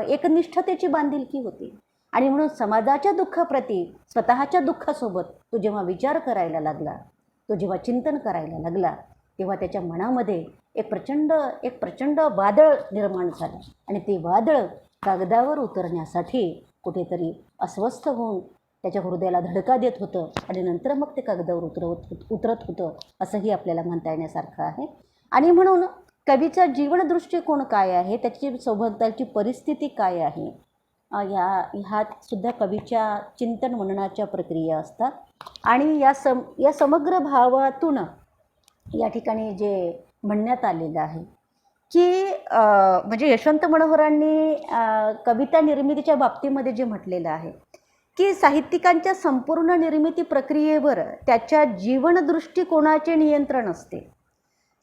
एकनिष्ठतेची बांधिलकी होती आणि म्हणून समाजाच्या दुःखाप्रती स्वतःच्या दुःखासोबत तो जेव्हा विचार करायला लागला, तो जेव्हा चिंतन करायला लागला, तेव्हा त्याच्या मनामध्ये एक प्रचंड वादळ निर्माण झालं आणि ते वादळ कागदावर उतरण्यासाठी कुठेतरी अस्वस्थ होऊन त्याच्या हृदयाला धडका देत होतं आणि नंतर मग ते कागदावर उतरत होतं असंही आपल्याला म्हणता येण्यासारखं आहे. आणि म्हणून कवीचा जीवन दृष्टिकोन काय आहे, त्याची सभोवतालची परिस्थिती काय आहे, ह्यात सुद्धा कवीच्या चिंतन मननाच्या प्रक्रिया असतात. आणि या समग्र भावातून या ठिकाणी जे म्हणण्यात आलेलं आहे की म्हणजे यशवंत मनोहरांनी कविता निर्मितीच्या बाबतीमध्ये जे म्हटलेलं आहे की साहित्यिकांच्या संपूर्ण निर्मिती प्रक्रियेवर त्याच्या जीवन दृष्टिकोनाचे नियंत्रण असते.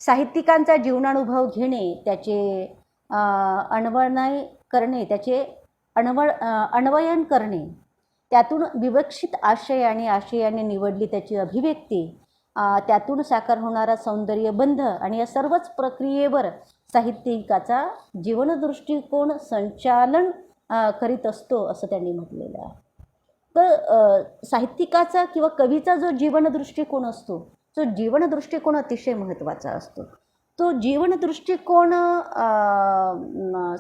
साहित्यिकांचा जीवनानुभव घेणे, त्याचे अन्वय करणे, त्याचे अन्वयन करणे, त्यातून विवक्षित आशय आणि आशयाने निवडली त्याची अभिव्यक्ती, त्यातून साकार होणारा सौंदर्यबंध आणि या सर्वच प्रक्रियेवर साहित्यिकाचा जीवनदृष्टिकोन संचालन करीत असतो असं त्यांनी म्हटलेलं आहे. तर साहित्यिकाचा किंवा कवीचा जो जीवनदृष्टिकोन असतो जो जीवन दृष्टिकोन अतिशय महत्त्वाचा असतो. तो जीवन दृष्टिकोन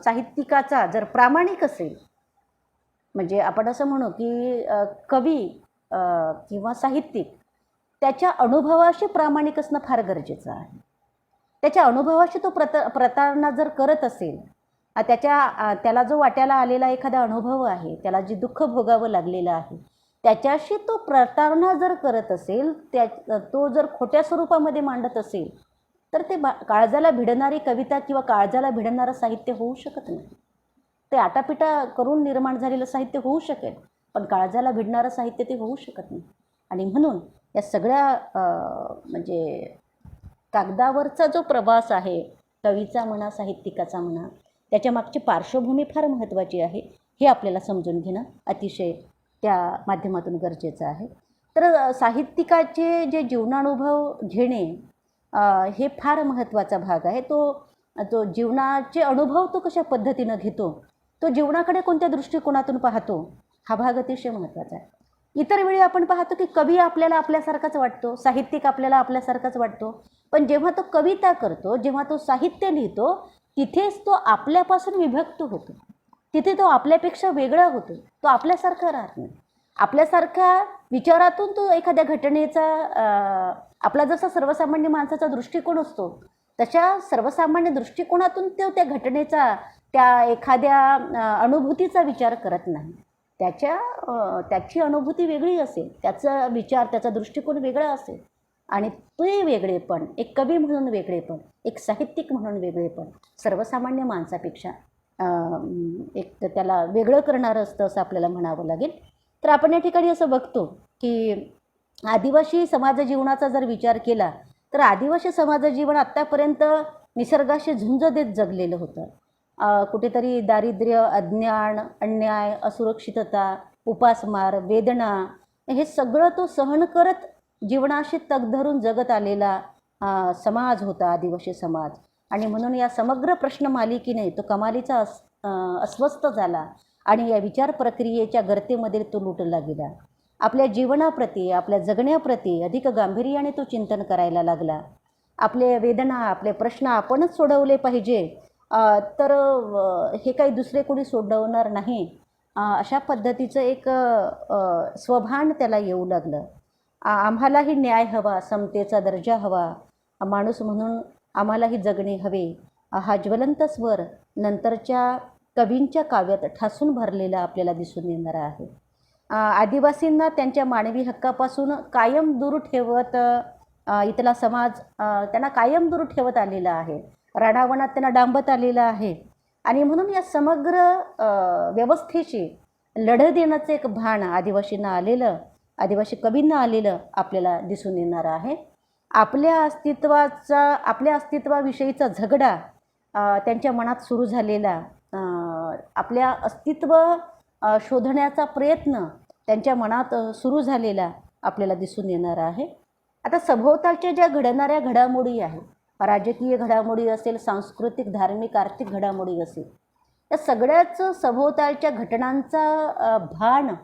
साहित्यिकाचा जर प्रामाणिक असेल, म्हणजे आपण असं म्हणू की कवी किंवा साहित्यिक त्याच्या अनुभवाशी प्रामाणिक असणं फार गरजेचं आहे. त्याच्या अनुभवाशी तो प्रतारणा जर करत असेल, त्याला जो वाट्याला आलेला एखादा अनुभव आहे, त्याला जे दुःख भोगावं लागलेलं आहे, त्याच्याशी तो प्रतारणा जर करत असेल, तो जर खोट्या स्वरूपामध्ये मांडत असेल, तर ते काळजाला भिडणारी कविता किंवा काळजाला भिडणारं साहित्य होऊ शकत नाही. ते आटापिटा करून निर्माण झालेलं साहित्य होऊ शकेल, पण काळजाला भिडणारं साहित्य ते होऊ शकत नाही. आणि म्हणून या सगळ्या म्हणजे कागदावरचा जो प्रवास आहे, कवीचा म्हणा साहित्यिकाचा म्हणा, त्याच्या मागची पार्श्वभूमी फार महत्त्वाची आहे. हे आपल्याला समजून घेणं अतिशय त्या माध्यमातून गरजेचं आहे. तर साहित्यिकाचे जे जीवनानुभव घेणे हे फार महत्त्वाचा भाग आहे. तो जीवनाचे अनुभव तो कशा पद्धतीनं घेतो, तो जीवनाकडे कोणत्या दृष्टिकोनातून पाहतो, हा भाग अतिशय महत्त्वाचा आहे. इतर वेळी आपण पाहतो की कवी आपल्याला आपल्यासारखाच वाटतो, साहित्यिक आपल्याला आपल्यासारखाच वाटतो, पण जेव्हा तो कविता करतो, जेव्हा तो साहित्य लिहितो, तिथेच तो आपल्यापासून विभक्त होतो. तिथे तो आपल्यापेक्षा वेगळा होतो. तो आपल्यासारखा राहत नाही. आपल्यासारख्या विचारातून तो एखाद्या घटनेचा आपला जसा सर्वसामान्य माणसाचा दृष्टिकोन असतो, तशा सर्वसामान्य दृष्टिकोनातून तो त्या घटनेचा, त्या एखाद्या अनुभूतीचा विचार करत नाही. त्याची अनुभूती वेगळी असेल, त्याचा विचार, त्याचा दृष्टिकोन वेगळा असेल. आणि ते वेगळेपण, एक कवी म्हणून वेगळेपण, एक साहित्यिक म्हणून वेगळेपण सर्वसामान्य माणसापेक्षा एक त्याला वेगळं करणारं असतं असं आपल्याला म्हणावं लागेल. तर आपण या ठिकाणी असं बघतो की आदिवासी समाज जीवनाचा जर विचार केला, तर आदिवासी समाज जीवन आत्तापर्यंत निसर्गाशी झुंज देत जगलेलं होतं. कुठेतरी दारिद्र्य, अज्ञान, अन्याय, असुरक्षितता, उपासमार, वेदना हे सगळं तो सहन करत जीवनाशी तग धरून जगत आलेला समाज होता आदिवासी समाज. आणि म्हणून या समग्र प्रश्नमालिकेने तो कमालीचा अस्वस्थ झाला आणि या विचार प्रक्रियेच्या गर्तेमध्ये तो लुटला गेला. आपल्या जीवनाप्रती, आपल्या जगण्याप्रती अधिक गांभीर्याने तो चिंतन करायला लागला. आपले वेदना, आपले प्रश्न आपणच सोडवले पाहिजे, तर हे काही दुसरे कोणी सोडवणार नाही, अशा पद्धतीचं एक स्वभान त्याला येऊ लागलं. आम्हालाही न्याय हवा, समतेचा दर्जा हवा, माणूस म्हणून आम्हालाही जगणे हवे, हा ज्वलंत स्वर नंतरच्या कवींच्या काव्यात ठासून भरलेला आपल्याला दिसून येणार आहे. आदिवासींना त्यांच्या मानवी हक्कापासून कायम दूर ठेवत इथला समाज त्यांना कायम दूर ठेवत आलेला आहे. राणावनात त्यांना डांबत आलेला आहे. आणि म्हणून या समग्र व्यवस्थेशी लढा देण्याचं एक भान आदिवासींना आलेलं, आदिवासी कवींना आलेलं आपल्याला दिसून येणार आहे. आपल्या अस्तित्वाविषयीचा झगडा त्यांच्या मनात सुरू झालेला, आपल्या अस्तित्व शोधण्याचा प्रयत्न त्यांच्या मनात सुरू झालेला आपल्याला दिसून येणार आहे. आता सभोवतालच्या ज्या घडणाऱ्या घडामोडी आहेत, राजकीय घडामोडी असेल, सांस्कृतिक, धार्मिक, आर्थिक घडामोडी असेल, या सगळ्याच सभोवतालच्या घटनांचा भान,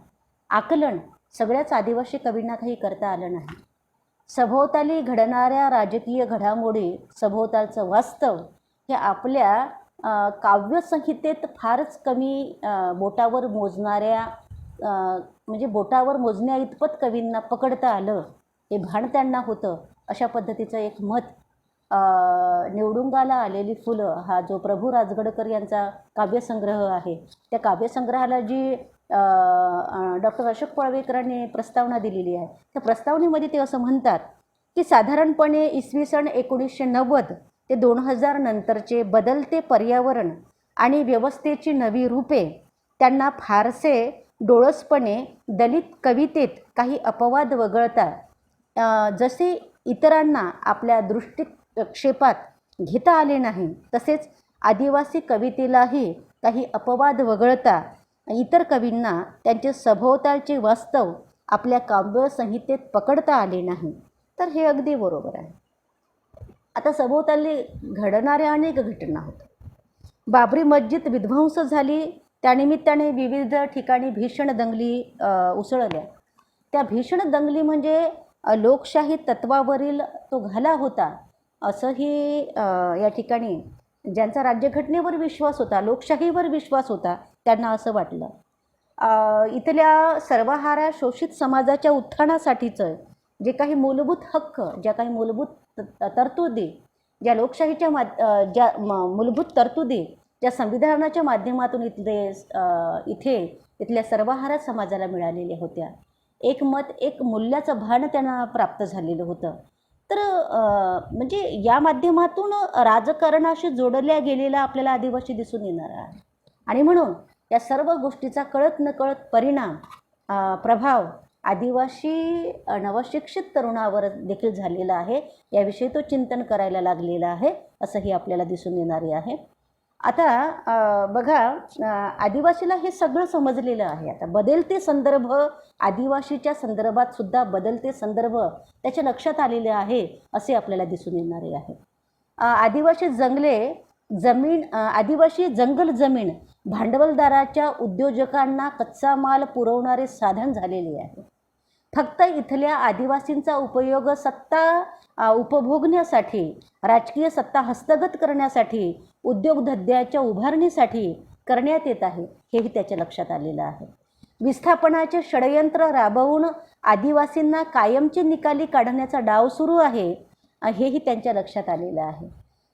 आकलन सगळ्याच आदिवासी कवींना काही करता आलं नाही. सभोवताली घडणाऱ्या राजकीय घडामोडी, सभोवतालचं वास्तव हे आपल्या काव्यसंहितेत फारच कमी बोटावर मोजणाऱ्या, म्हणजे बोटावर मोजण्या इतपत कवींना पकडता आलं, हे भान त्यांना होतं. अशा पद्धतीचं एक मत निवडुंगाला आलेली फुलं हा जो प्रभू राजगडकर यांचा काव्यसंग्रह आहे, त्या काव्यसंग्रहाला जी डॉक्टर अशोक पळवेकरांनी प्रस्तावना दिलेली आहे, त्या प्रस्तावनेमध्ये ते असं म्हणतात की साधारणपणे इसवी सन 1990 ते 2000 नंतरचे बदलते पर्यावरण आणि व्यवस्थेची नवी रूपे त्यांना फारसे डोळसपणे दलित कवितेत काही अपवाद वगळता, जसे इतरांना आपल्या दृष्टिक्षेपात घेता आले नाही, तसेच आदिवासी कवितेलाही काही अपवाद वगळता इतर कवींना त्यांचे सभोवतालचे वास्तव आपल्या काव्यसंहितेत पकडता आले नाही. तर हे अगदी बरोबर आहे. आता सभोवताली घडणाऱ्या अनेक घटना होत्या. बाबरी मस्जिद विध्वंस झाली, त्यानिमित्ताने विविध ठिकाणी भीषण दंगली उसळल्या. त्या भीषण दंगली म्हणजे लोकशाही तत्वावरील तो घाला होता असंही या ठिकाणी ज्यांचा राज्यघटनेवर विश्वास होता, लोकशाहीवर विश्वास होता, त्यांना असं वाटलं. इथल्या सर्वहारा शोषित समाजाच्या उत्थानासाठीचं जे काही मूलभूत हक्क, ज्या काही मूलभूत तरतुदी, ज्या लोकशाहीच्या ज्या मूलभूत तरतुदी ज्या संविधानाच्या माध्यमातून इथल्या सर्वहारा समाजाला मिळालेल्या होत्या, एक मत एक मूल्याचं भान त्यांना प्राप्त झालेलं होतं. तर म्हणजे या माध्यमातून राजकारणाशी जोडल्या गेलेला आपल्याला आदिवासी दिसून येणार आहे. आणि म्हणून या सर्व गोष्टीचा कळत नकळत परिणाम, प्रभाव आदिवासी नवशिक्षित तरुणावर देखील झालेला आहे. याविषयी तो चिंतन करायला लागलेला आहे असंही आपल्याला दिसून येणारे आहे. आता बघा, आदिवासीला हे सगळं समजलेलं आहे. आता बदलते संदर्भ, आदिवासीच्या संदर्भात सुद्धा बदलते संदर्भ त्याच्या लक्षात आलेले आहे असे आपल्याला दिसून येणारे आहे. आदिवासी जंगल जमीन भांडवलदाराच्या उद्योजकांना कच्चा माल पुरवणारे साधन झालेले आहे. फक्त इथल्या आदिवासींचा उपयोग सत्ता उपभोगण्यासाठी, राजकीय सत्ता हस्तगत करण्यासाठी, उद्योगधंद्याच्या उभारणीसाठी करण्यात येत आहे, हेही त्याच्या लक्षात आलेलं आहे. विस्थापनाचे षडयंत्र राबवून आदिवासींना कायमचे निकाली काढण्याचा डाव सुरू आहे, हेही त्यांच्या लक्षात आलेलं आहे.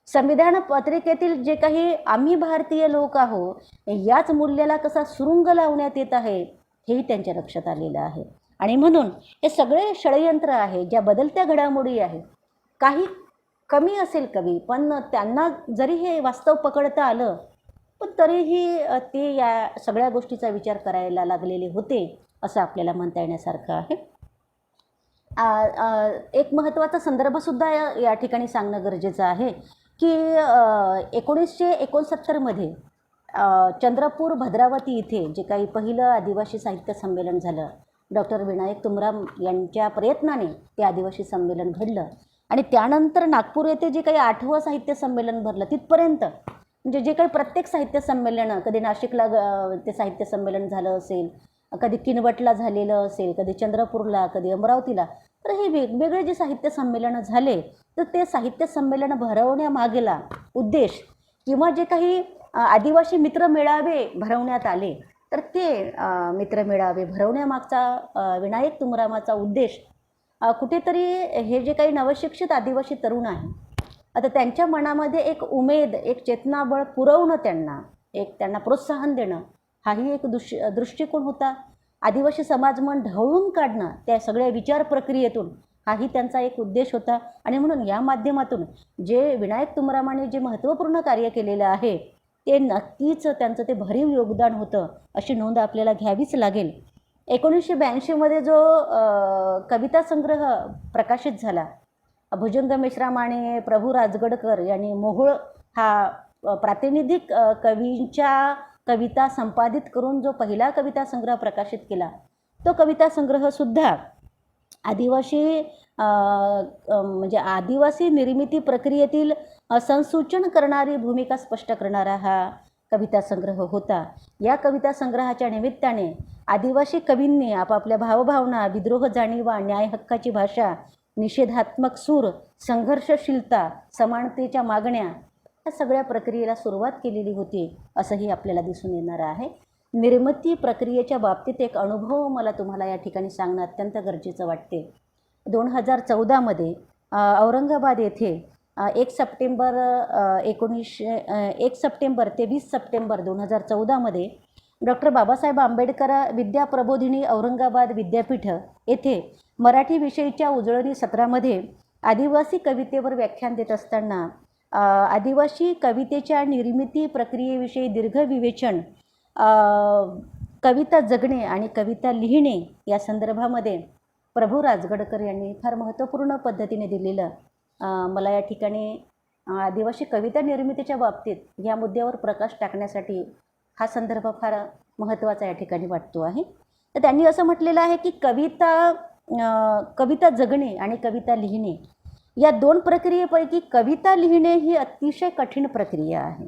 संविधान पत्रिकेतील जे काही आम्ही भारतीय लोक आहोत, याच मूल्याला कसा सुरुंग लावण्यात येत आहे, हेही त्यांच्या लक्षात आलेलं आहे. आणि म्हणून हे सगळे षडयंत्र आहे, ज्या बदलत्या घडामोडी आहे, काही कमी असेल कमी, पण त्यांना जरी हे वास्तव पकडता आलं, पण तरीही ते या सगळ्या गोष्टीचा विचार करायला लागलेले होते असं आपल्याला म्हणता येण्यासारखं आहे. एक महत्त्वाचा संदर्भसुद्धा या ठिकाणी सांगणं गरजेचं आहे की 1969मध्ये चंद्रपूर भद्रावती इथे जे काही पहिलं आदिवासी साहित्य संमेलन झालं, डॉक्टर विनायक तुमराम यांच्या प्रयत्नाने ते आदिवासी संमेलन घडलं. आणि त्यानंतर नागपूर येथे जे काही 8वं साहित्य संमेलन भरलं, तिथपर्यंत म्हणजे जे काही प्रत्येक साहित्य संमेलन, कधी नाशिकला ते साहित्य संमेलन झालं असेल, कधी किनवटला झालेलं असेल, कधी चंद्रपूरला, कधी अमरावतीला, तर हे वेगवेगळे जे साहित्य संमेलनं झाले, तर ते साहित्य संमेलन भरवण्यामागेला उद्देश किंवा जे काही आदिवासी मित्रमेळावे भरवण्यात आले, तर ते मित्रमेळावे भरवण्यामागचा विनायक तुमरामाचा उद्देश कुठेतरी हे जे काही नवशिक्षित आदिवासी तरुण आहे, आता त्यांच्या मनामध्ये एक उमेद, एक चेतनाबळ पुरवणं, त्यांना प्रोत्साहन देणं, हाही एक दृष्टिकोन होता. आदिवासी समाज मन ढवळून काढणं त्या सगळ्या विचार प्रक्रियेतून, हाही त्यांचा एक उद्देश होता. आणि म्हणून या माध्यमातून जे विनायक तुमरामाने जे महत्त्वपूर्ण कार्य केलेलं आहे, ते नक्कीच त्यांचं ते भरीव योगदान होतं अशी नोंद आपल्याला घ्यावीच लागेल. 1982मध्ये जो कविता संग्रह प्रकाशित झाला, भुजंग मेश्राम आणि प्रभू राजगडकर यांनी मोहोळ हा प्रातिनिधिक कवींच्या कविता संपादित करून जो पहिला कविता संग्रह प्रकाशित केला, तो कविता संग्रहसुद्धा म्हणजे आदिवासी निर्मिती प्रक्रियेतील संसूचन करणारी भूमिका स्पष्ट करणारा हा कविता संग्रह होता. या कविता संग्रहाच्या निमित्ताने आदिवासी कवींनी आपापल्या भावभावना, विद्रोह जाणीवा, न्याय हक्काची भाषा, निषेधात्मक सूर, संघर्षशीलता, समानतेच्या मागण्या, या सगळ्या प्रक्रियेला सुरुवात केलेली होती असंही आपल्याला दिसून येणार आहे. निर्मिती प्रक्रियेच्या बाबतीत एक अनुभव मला तुम्हाला या ठिकाणी सांगणं अत्यंत गरजेचं वाटते. 2014मध्ये औरंगाबाद येथे 1 सप्टेंबर ते 20 सप्टेंबर 2014मध्ये डॉक्टर बाबासाहेब आंबेडकर विद्या प्रबोधिनी औरंगाबाद विद्यापीठ येथे मराठी विषयीच्या उजळणी सत्रामध्ये आदिवासी कवितेवर व्याख्यान देत असताना आदिवासी कवितेच्या निर्मिती प्रक्रियेविषयी दीर्घ विवेचन, कविता जगणे आणि कविता लिहिणे या संदर्भामध्ये प्रभू राजगडकर यांनी फार महत्त्वपूर्ण पद्धतीने दिलेलं, मला या ठिकाणी आदिवासी कविता निर्मितीच्या बाबतीत या मुद्द्यावर प्रकाश टाकण्यासाठी हा संदर्भ फार महत्त्वाचा या ठिकाणी वाटतो आहे. तर त्यांनी असं म्हटलेलं आहे की कविता जगणे आणि कविता लिहिणे या दोन प्रक्रियेपैकी कविता लिहिणे ही अतिशय कठीण प्रक्रिया आहे.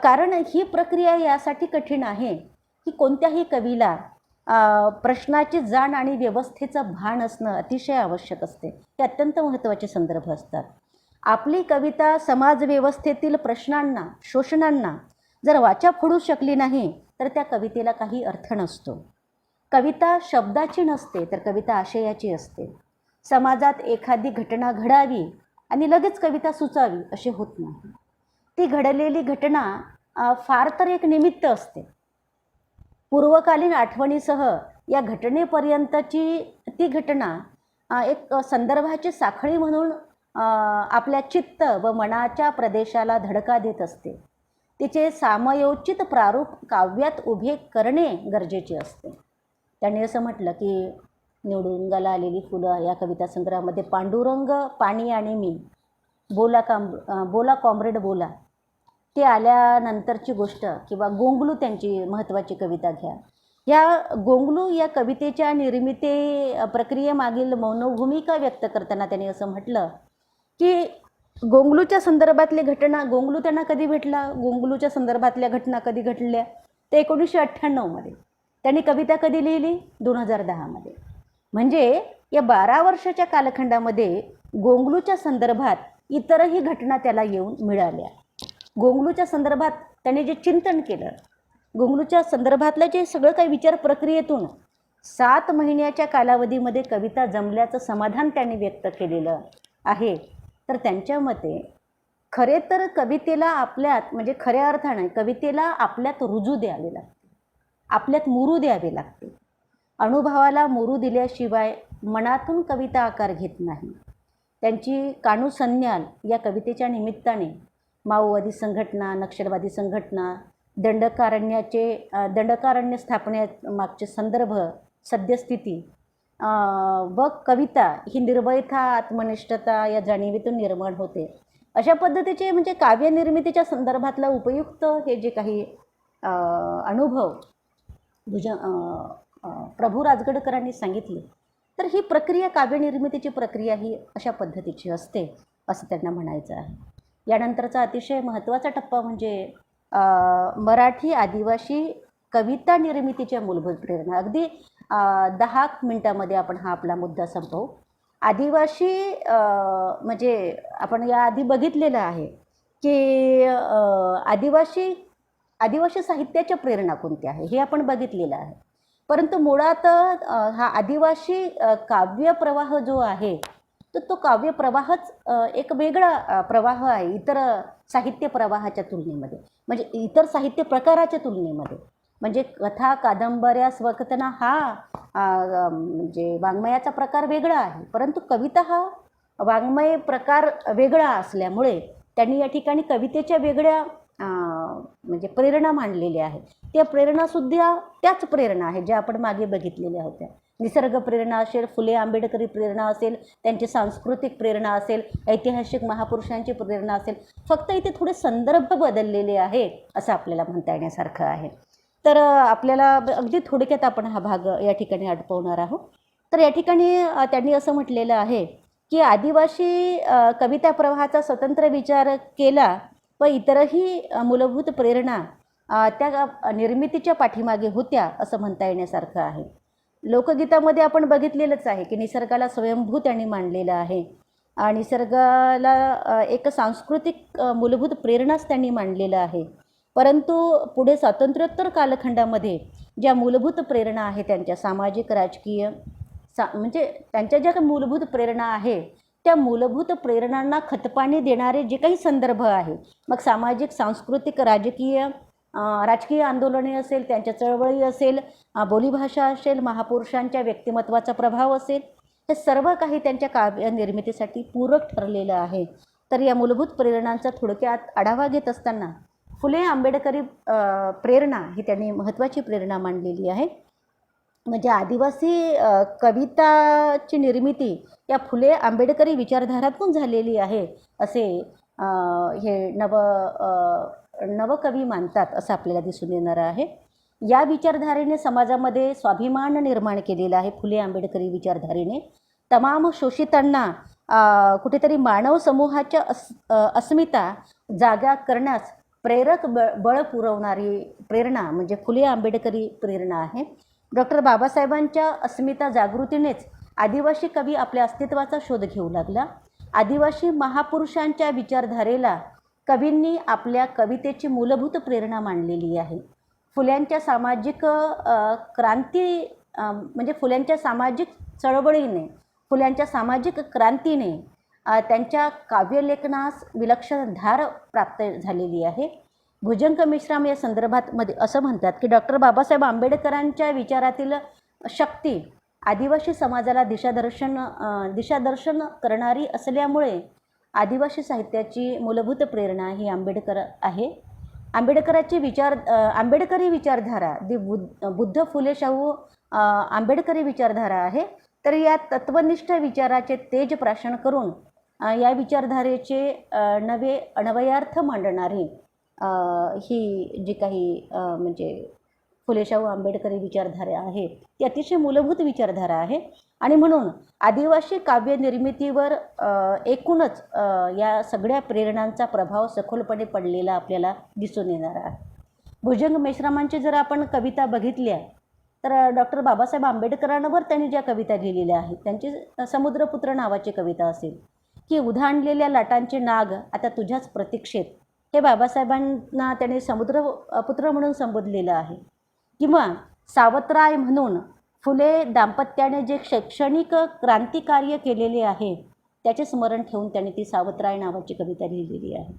कारण ही प्रक्रिया यासाठी कठीण आहे की कोणत्याही कवीला प्रश्नाची जाण आणि व्यवस्थेचं भान असणं अतिशय आवश्यक असते. हे अत्यंत महत्त्वाचे संदर्भ असतात. आपली कविता समाजव्यवस्थेतील प्रश्नांना, शोषणांना जर वाचा फोडू शकली नाही तर त्या कवितेला काही अर्थ नसतो. कविता शब्दाची नसते तर कविता आशयाची असते. समाजात एखादी घटना घडावी आणि लगेच कविता सुचावी असे होत नाही. ती घडलेली घटना फार तर एक निमित्त असते. पूर्वकालीन आठवणीसह या घटनेपर्यंतची ती घटना एक संदर्भाची साखळी म्हणून आपल्या चित्त व मनाच्या प्रदेशाला धडका देत असते. तिचे सामयोचित प्रारूप काव्यात उभे करणे गरजेचे असते. त्यांनी असं म्हटलं की निवडुंगाला आलेली फुलं या कविता संग्रहामध्ये पांडुरंग, पाणी आणि मी, बोला कॉम्रेड बोला, ते आल्यानंतरची गोष्ट किंवा गोंगलू त्यांची महत्त्वाची कविता घ्या. या गोंगलू या कवितेच्या निर्मिती प्रक्रियेमागील मौनभूमिका व्यक्त करताना त्यांनी असं म्हटलं की गोंगलूच्या संदर्भातली घटना, गोंगलू त्यांना कधी भेटला, गोंगलूच्या संदर्भातल्या घटना कधी घडल्या, ते 1998मध्ये. त्यांनी कविता कधी लिहिली? 2010मध्ये. म्हणजे या 12 वर्षाच्या कालखंडामध्ये गोंगलूच्या संदर्भात इतरही घटना त्याला येऊन मिळाल्या. गोंगलूच्या संदर्भात त्याने जे चिंतन केलं, गोंगलूच्या संदर्भातलं जे सगळं काही विचार प्रक्रियेतून 7 महिन्याच्या कालावधीमध्ये कविता जमल्याचं समाधान त्यांनी व्यक्त केलेलं आहे. तर त्यांच्या मते खरे तर कवितेला आपल्यात, म्हणजे खऱ्या अर्थाने कवितेला आपल्यात रुजू द्यावे लागते, आपल्यात मुरू द्यावे लागते. अनुभवाला मुरू दिल्याशिवाय मनातून कविता आकार घेत नाही. त्यांची कानू सन्याल या कवितेच्या निमित्ताने माओवादी संघटना, नक्षलवादी संघटना, दंडकारण्य स्थापनेमागचे संदर्भ, सद्यस्थिती व कविता ही निर्भयता, आत्मनिष्ठता या जाणीवेतून निर्माण होते. अशा पद्धतीचे म्हणजे काव्यनिर्मितीच्या संदर्भातला उपयुक्त हे जे काही अनुभव प्रभू राजगडकरांनी सांगितले, तर ही प्रक्रिया, काव्यनिर्मितीची प्रक्रिया ही अशा पद्धतीची असते असं त्यांना म्हणायचं आहे. यानंतरचा अतिशय महत्त्वाचा टप्पा म्हणजे मराठी आदिवासी कविता निर्मितीच्या मूलभूत प्रेरणा. अगदी 10 मिनिटामध्ये आपण हा आपला मुद्दा संपवू. आदिवासी म्हणजे आपण याआधी बघितलेलं आहे की आदिवासी साहित्याच्या प्रेरणा कोणत्या आहे हे आपण बघितलेलं आहे. परंतु मुळात हा आदिवासी काव्यप्रवाह जो आहे तर तो काव्यप्रवाहच एक वेगळा प्रवाह आहे इतर साहित्य प्रवाहाच्या तुलनेमध्ये, म्हणजे इतर साहित्य प्रकाराच्या तुलनेमध्ये. म्हणजे कथा, कादंबऱ्या, स्वकथना हा म्हणजे वाङ्मयाचा प्रकार वेगळा आहे, परंतु कविता हा वाङ्मय प्रकार वेगळा असल्यामुळे त्यांनी या ठिकाणी कवितेच्या वेगळ्या म्हणजे प्रेरणा मांडलेल्या आहेत. त्या प्रेरणासुद्धा त्याच प्रेरणा आहेत ज्या आपण मागे बघितलेल्या होत्या. निसर्ग प्रेरणा असेल, फुले आंबेडकरी प्रेरणा असेल, त्यांची सांस्कृतिक प्रेरणा असेल, ऐतिहासिक महापुरुषांची प्रेरणा असेल. फक्त इथे थोडे संदर्भ बदललेले आहेत असं आपल्याला म्हणता येण्यासारखं आहे. तर आपल्याला अगदी थोडक्यात आपण हा भाग या ठिकाणी आटपवणार आहोत. तर या ठिकाणी त्यांनी असं म्हटलेलं आहे की आदिवासी कविता प्रवाहाचा स्वतंत्र विचार केला व इतरही मूलभूत प्रेरणा त्या निर्मितीच्या पाठीमागे होत्या असं म्हणता येण्यासारखं आहे. लोकगीतामध्ये आपण बघितलेलंच आहे की निसर्गाला स्वयंभू त्यांनी मांडलेलं आहे. निसर्गाला एक सांस्कृतिक मूलभूत प्रेरणाच त्यांनी मांडलेलं आहे. परंतु पुढे स्वातंत्र्योत्तर कालखंडामध्ये ज्या मूलभूत प्रेरणा आहे त्यांच्या सामाजिक, राजकीय म्हणजे त्यांच्या ज्या काही मूलभूत प्रेरणा आहे त्या मूलभूत प्रेरणांना खतपाणी देणारे जे काही संदर्भ आहे, मग सामाजिक, सांस्कृतिक, राजकीय आंदोलने असेल, त्यांच्या चळवळी असेल, बोलीभाषा असेल, महापुरुषांच्या व्यक्तिमत्वाचा प्रभाव असेल, हे सर्व काही त्यांच्या काव्य निर्मितीसाठी पूरक ठरलेलं आहे. तर या मूलभूत प्रेरणांचा थोडक्यात आढावा घेत असताना फुले आंबेडकरी प्रेरणा ही त्यांनी महत्त्वाची प्रेरणा मांडलेली आहे. म्हणजे आदिवासी कविताची निर्मिती या फुले आंबेडकरी विचारधारातून झालेली आहे असे हे नवकवी मानतात असं आपल्याला दिसून येणार आहे. या विचारधारेने समाजामध्ये स्वाभिमान निर्माण केलेला आहे. फुले आंबेडकरी विचारधारेने तमाम शोषितांना कुठेतरी मानव समूहाच्या अस्मिता जागा करण्यास प्रेरक बळ पुरवणारी प्रेरणा म्हणजे फुले आंबेडकरी प्रेरणा आहे. डॉक्टर बाबासाहेबांच्या अस्मिता जागृतीनेच आदिवासी कवी आपल्या अस्तित्वाचा शोध घेऊ लागला. आदिवासी महापुरुषांच्या विचारधारेला कवींनी आपल्या कवितेची मूलभूत प्रेरणा मांडलेली आहे. फुल्यांच्या सामाजिक क्रांती म्हणजे फुल्यांच्या सामाजिक चळवळीने, फुल्यांच्या सामाजिक क्रांतीने त्यांच्या काव्यलेखनास विलक्षण धार प्राप्त झालेली आहे. भुजंग मेश्राम या संदर्भात मध्ये असं म्हणतात की डॉक्टर बाबासाहेब आंबेडकरांच्या विचारातील शक्ती आदिवासी समाजाला दिशादर्शन करणारी असल्यामुळे आदिवासी साहित्याची मूलभूत प्रेरणा ही आंबेडकर आहे. आंबेडकरी विचारधारा दी बुद्ध फुले शाहू आंबेडकरी विचारधारा आहे. तर या तत्वनिष्ठ विचाराचे तेज प्राशन करून या विचारधारेचे नवे अन्वयार्थ मांडणारी ही जी काही म्हणजे फुले शाहू आंबेडकरी विचारधारा आहे ती अतिशय मूलभूत विचारधारा आहे. आणि म्हणून आदिवासी काव्य निर्मितीवर एकूणच या सगळ्या प्रेरणांचा प्रभाव सखोलपणे पडलेला आपल्याला दिसून येणार आहे. भुजंग मेश्रामांची जर आपण कविता बघितल्या तर डॉक्टर बाबासाहेब आंबेडकरांवर त्यांनी ज्या कविता लिहिलेल्या आहेत त्यांची समुद्रपुत्र नावाची कविता असेल की उधाणलेल्या लाटांचे नाग आता तुझ्याच प्रतीक्षेत, हे बाबासाहेबांना त्यांनी समुद्रपुत्र म्हणून संबोधलेलं आहे. किंवा सावत्राय म्हणून फुले दाम्पत्याने जे शैक्षणिक क्रांतिकार्य केलेले आहे त्याचे स्मरण ठेवून त्यांनी ती सावत्राय नावाची कविता लिहिलेली आहे.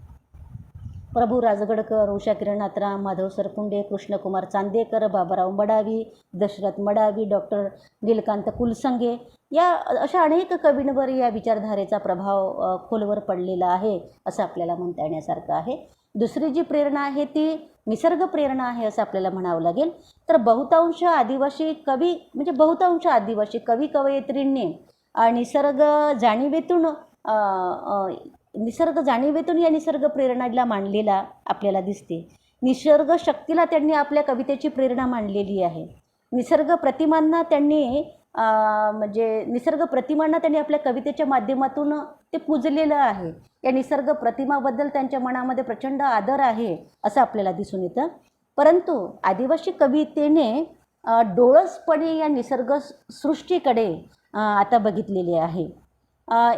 प्रभू राजगडकर, उषा किरण आत्राम, माधव सरकुंडे, कृष्णकुमार चांदेकर, बाबाराव मडावी, दशरथ मडावी, डॉक्टर नीलकांत कुलसंगे या अशा अनेक कवींवर या विचारधारेचा प्रभाव खोलवर पडलेला आहे असं आपल्याला म्हणता येण्यासारखं आहे. दुसरी जी प्रेरणा आहे ती निसर्ग प्रेरणा आहे असं आपल्याला म्हणावं लागेल. तर बहुतांश आदिवासी कवी कवयित्रींनी निसर्ग जाणीवेतून या निसर्ग प्रेरणाला मांडलेला आपल्याला दिसते. निसर्ग शक्तीला त्यांनी आपल्या कवितेची प्रेरणा मांडलेली आहे. निसर्ग प्रतिमांना त्यांनी आपल्या कवितेच्या माध्यमातून ते पूजलेलं आहे. या निसर्ग प्रतिमाबद्दल त्यांच्या मनामध्ये प्रचंड आदर आहे असं आपल्याला दिसून येतं. परंतु आदिवासी कवितेने डोळसपणे या निसर्ग सृष्टीकडे आता बघितलेले आहे.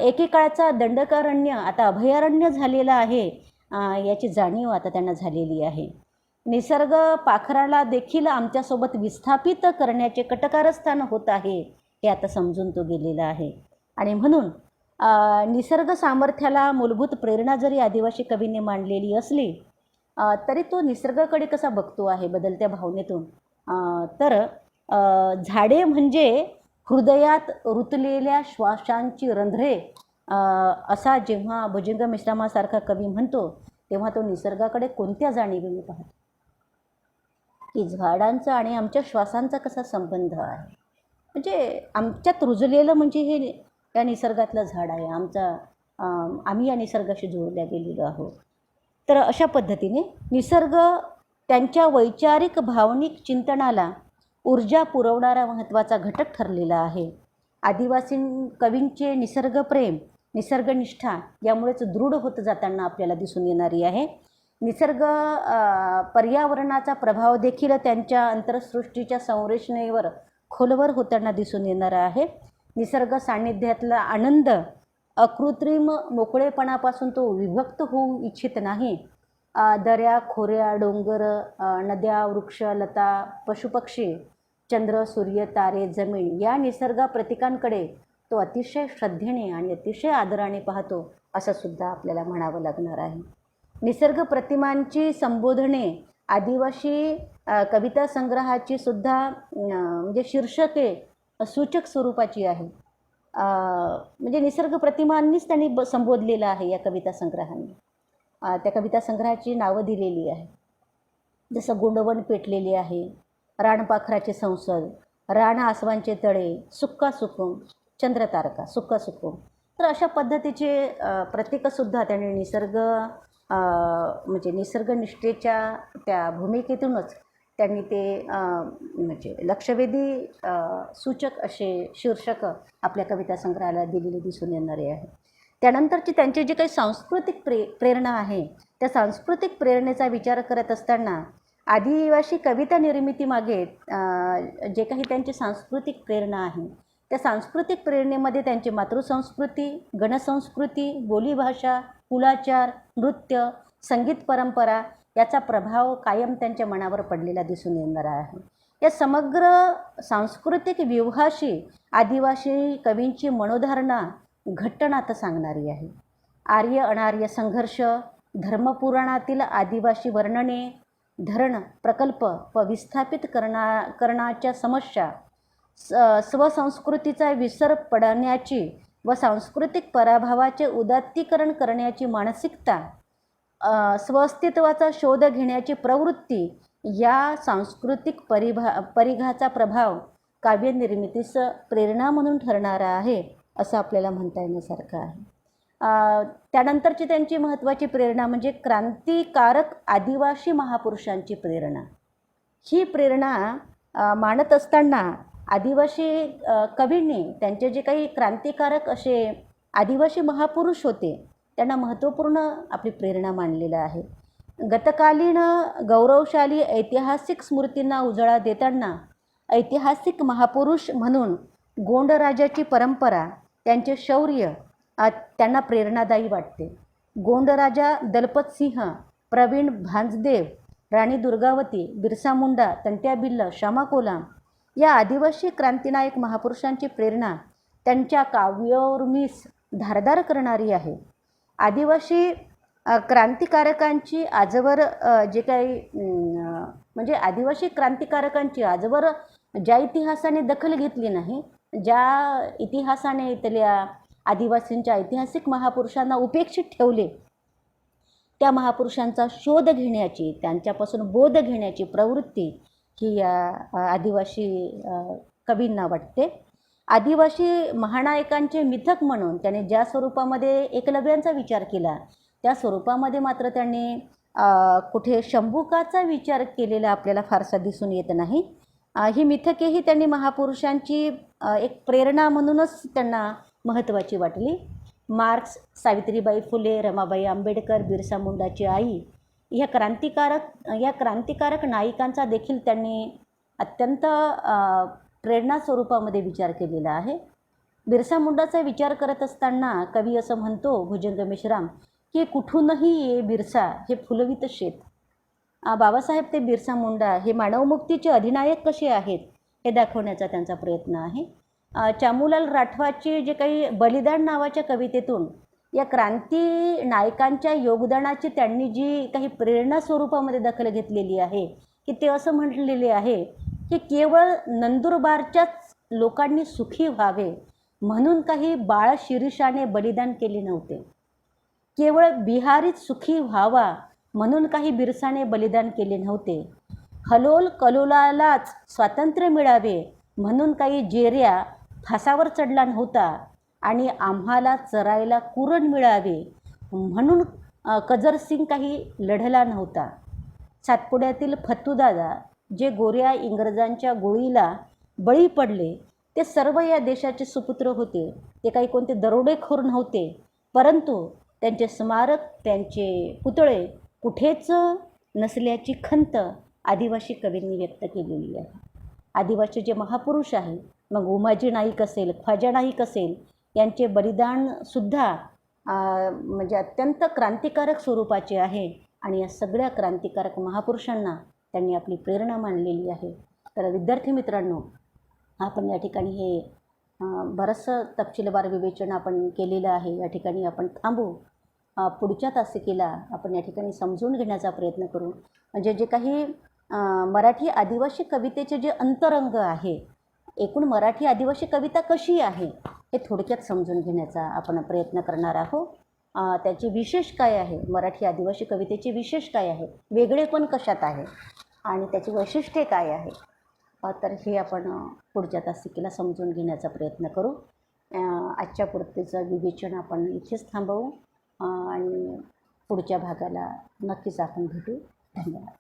एकेकाळचा दंडकारण्य आता अभयारण्य झालेलं आहे याची जाणीव आता त्यांना झालेली आहे. निसर्ग पाखराला देखील आमच्यासोबत विस्थापित करण्याचे कटकारस्थान होत आहे हे आता समजून तो गेलेला आहे. आणि म्हणून निसर्ग सामर्थ्याला मूलभूत प्रेरणा जरी आदिवासी कवींनी मांडलेली असली तरी तो निसर्गाकडे कसा बघतो आहे बदलत्या भावनेतून. तर झाडे म्हणजे हृदयात रुतलेल्या श्वासांची रंध्रे असा जेव्हा भुजंग मेश्रामासारखा कवी म्हणतो तेव्हा तो निसर्गाकडे कोणत्या जाणीवेने पाहतो की झाडांचा आणि आमच्या श्वासांचा कसा संबंध आहे. म्हणजे आमच्यात रुजलेलं म्हणजे हे या निसर्गातलं झाड आहे. आम्ही या निसर्गाशी जोडल्या गेलेलो आहोत. तर अशा पद्धतीने निसर्ग त्यांच्या वैचारिक भावनिक चिंतनाला ऊर्जा पुरवणारा महत्त्वाचा घटक ठरलेला आहे. आदिवासी कवींचे निसर्गप्रेम, निसर्गनिष्ठा यामुळेच दृढ होत जाताना आपल्याला दिसून येणारी आहे. निसर्ग पर्यावरणाचा प्रभाव देखील त्यांच्या अंतरसृष्टीच्या संरचनेवर खोलवर होताना दिसून येणार आहे. निसर्ग सान्निध्यातला आनंद अकृत्रिम मोकळेपणापासून तो विभक्त होऊ इच्छित नाही. दऱ्या, खोऱ्या, डोंगर, नद्या, वृक्ष, लता, पशुपक्षी, चंद्र, सूर्य, तारे, जमीन या निसर्ग प्रतीकांकडे तो अतिशय श्रद्धेने आणि अतिशय आदराने पाहतो असं सुद्धा आपल्याला म्हणावं लागणार आहे. निसर्ग प्रतिमांची संबोधने आदिवासी कविता संग्रहाची सुद्धा म्हणजे शीर्षके सूचक स्वरूपाची आहे. म्हणजे निसर्ग प्रतिमांनीच त्यांनी संबोधलेलं आहे या कविता संग्रहाने. त्या कविता संग्रहाची नावं दिलेली आहे. जसं गुंडवन पेटलेले आहे, रानपाखराचे संसद, रान आसवांचे तळे, सुक्का सुकुम, चंद्रतारका, सुक्का सुकुम. तर अशा पद्धतीचे प्रतीकंसुद्धा त्यांनी म्हणजे निसर्गनिष्ठेच्या त्या भूमिकेतूनच त्यांनी ते म्हणजे लक्षवेधी सूचक असे शीर्षक आपल्या कविता संग्रहाला दिलेले दिसून येणारे आहे. त्यानंतरची त्यांची जी काही सांस्कृतिक प्रेरणा आहे त्या सांस्कृतिक प्रेरणेचा विचार करत असताना आदिवासी कविता निर्मितीमागे जे काही त्यांची सांस्कृतिक प्रेरणा आहे, त्या सांस्कृतिक प्रेरणेमध्ये त्यांची मातृसंस्कृती, गणसंस्कृती, बोलीभाषा, कुलाचार, नृत्य, संगीत परंपरा याचा प्रभाव कायम त्यांच्या मनावर पडलेला दिसून येणारा आहे. या समग्र सांस्कृतिक व्यूहाशी आदिवासी कवींची मनोधारणा घट्ट नातं सांगणारी आहे. आर्य अनार्य संघर्ष, धर्मपुराणातील आदिवासी वर्णने, धरण प्रकल्प व विस्थापित करण्याच्या समस्या, स्वसंस्कृतीचा विसर पडण्याची व सांस्कृतिक पराभवाचे उदात्तीकरण करण्याची मानसिकता, स्वअस्तित्वाचा शोध घेण्याची प्रवृत्ती या सांस्कृतिक परिघाचा प्रभाव काव्यनिर्मितीस प्रेरणा म्हणून ठरणारा आहे असं आपल्याला म्हणता येण्यासारखं आहे. त्यानंतरची त्यांची महत्त्वाची प्रेरणा म्हणजे क्रांतिकारक आदिवासी महापुरुषांची प्रेरणा. ही प्रेरणा मानत असताना आदिवासी कवींनी त्यांचे जे काही क्रांतिकारक असे आदिवासी महापुरुष होते त्यांना महत्त्वपूर्ण आपली प्रेरणा मानलेलं आहे. गतकालीन गौरवशाली ऐतिहासिक स्मृतींना उजाळा देताना ऐतिहासिक महापुरुष म्हणून गोंडराजाची परंपरा, त्यांचे शौर्य त्यांना प्रेरणादायी वाटते. गोंडराजा दलपत सिंह, प्रवीण भांजदेव, राणी दुर्गावती, बिरसा मुंडा, तंट्या बिल्ल, श्यामा कोलाम या आदिवासी क्रांतिनायक महापुरुषांची प्रेरणा त्यांच्या काव्योर्मीस धारदार करणारी आहे. आदिवासी क्रांतिकारकांची आजवर जे काही म्हणजे आदिवासी क्रांतिकारकांची आजवर ज्या इतिहासाने दखल घेतली नाही, ज्या इतिहासाने इथल्या आदिवासींच्या ऐतिहासिक महापुरुषांना उपेक्षित ठेवले, त्या महापुरुषांचा शोध घेण्याची, त्यांच्यापासून बोध घेण्याची प्रवृत्ती ही या आदिवासी कवींना वाटते. आदिवासी महानायकांचे मिथक म्हणून त्याने ज्या स्वरूपामध्ये एकलव्यांचा विचार केला, त्या स्वरूपामध्ये मात्र त्यांनी कुठे शंभुकाचा विचार केलेला आपल्याला फारसा दिसून येत नाही. ही मिथकेही त्यांनी महापुरुषांची एक प्रेरणा म्हणूनच त्यांना महत्त्वाची वाटली. मार्क्स, सावित्रीबाई फुले, रमाबाई आंबेडकर, बिरसा मुंडाची आई या क्रांतिकारक नायिकांचा देखील त्यांनी अत्यंत प्रेरणा स्वरूपामध्ये विचार केलेला आहे. बिरसा मुंडाचा विचार करत असताना कवी असं म्हणतो भुजंग मेश्राम की कुठूनही ये बिरसा हे फुलवित शेत. बाबासाहेब ते बिरसा मुंडा हे मानवमुक्तीचे अधिनायक कसे आहेत हे दाखवण्याचा त्यांचा प्रयत्न आहे. चामूलाल राठवाची जे काही बलिदान नावाच्या कवितेतून या क्रांती नायकांच्या योगदानाची त्यांनी जी काही प्रेरणा स्वरूपामध्ये दखल घेतलेली आहे की ते असं म्हटलेले आहे की केवळ नंदुरबारच्याच लोकांनी सुखी व्हावे म्हणून काही बाळ शिरीषाने बलिदान केले नव्हते. केवळ बिहारीच सुखी व्हावा म्हणून काही बिरसाने बलिदान केले नव्हते. हलोल कलोलालाच स्वातंत्र्य मिळावे म्हणून काही जेऱ्या फासावर चढला नव्हता आणि आम्हाला चरायला कुरण मिळावे म्हणून कजरसिंग काही लढला नव्हता. सातपुड्यातील फत्तूदादा जे गोऱ्या इंग्रजांच्या गोळीला बळी पडले ते सर्व या देशाचे सुपुत्र होते. ते काही कोणते दरोडेखोर नव्हते, परंतु त्यांचे स्मारक, त्यांचे पुतळे कुठेच नसल्याची खंत आदिवासी कवींनी व्यक्त केलेली आहे. आदिवासी जे महापुरुष आहे, मग उमाजी नाईक असेल, ख्वाजा नाईक असेल, यांचे बलिदानसुद्धा म्हणजे अत्यंत क्रांतिकारक स्वरूपाचे आहे आणि या सगळ्या क्रांतिकारक महापुरुषांना त्यांनी आपली प्रेरणा मानलेली आहे. तर विद्यार्थी मित्रांनो, आपण या ठिकाणी हे बरंचसं तपशीलवार विवेचन आपण केलेलं आहे. या ठिकाणी आपण थांबू. पुढच्या तासिकेला आपण या ठिकाणी समजून घेण्याचा प्रयत्न करू. म्हणजे जे काही मराठी आदिवासी कवितेचे जे अंतरंग आहे, एकूण मराठी आदिवासी कविता कशी आहे हे थोडक्यात समजून घेण्याचा आपण प्रयत्न करणार आहोत. त्याची विशेष काय आहे, मराठी आदिवासी कवितेची विशेष काय आहे, वेगळेपण कशात आहे आणि त्याची वैशिष्ट्ये काय आहे, तर हे आपण पुढच्या तासिकेला समजून घेण्याचा प्रयत्न करू. आजच्या पुरतेचं विवेचन आपण इथेच थांबवू आणि पुढच्या भागाला नक्कीच आपण भेटू. धन्यवाद.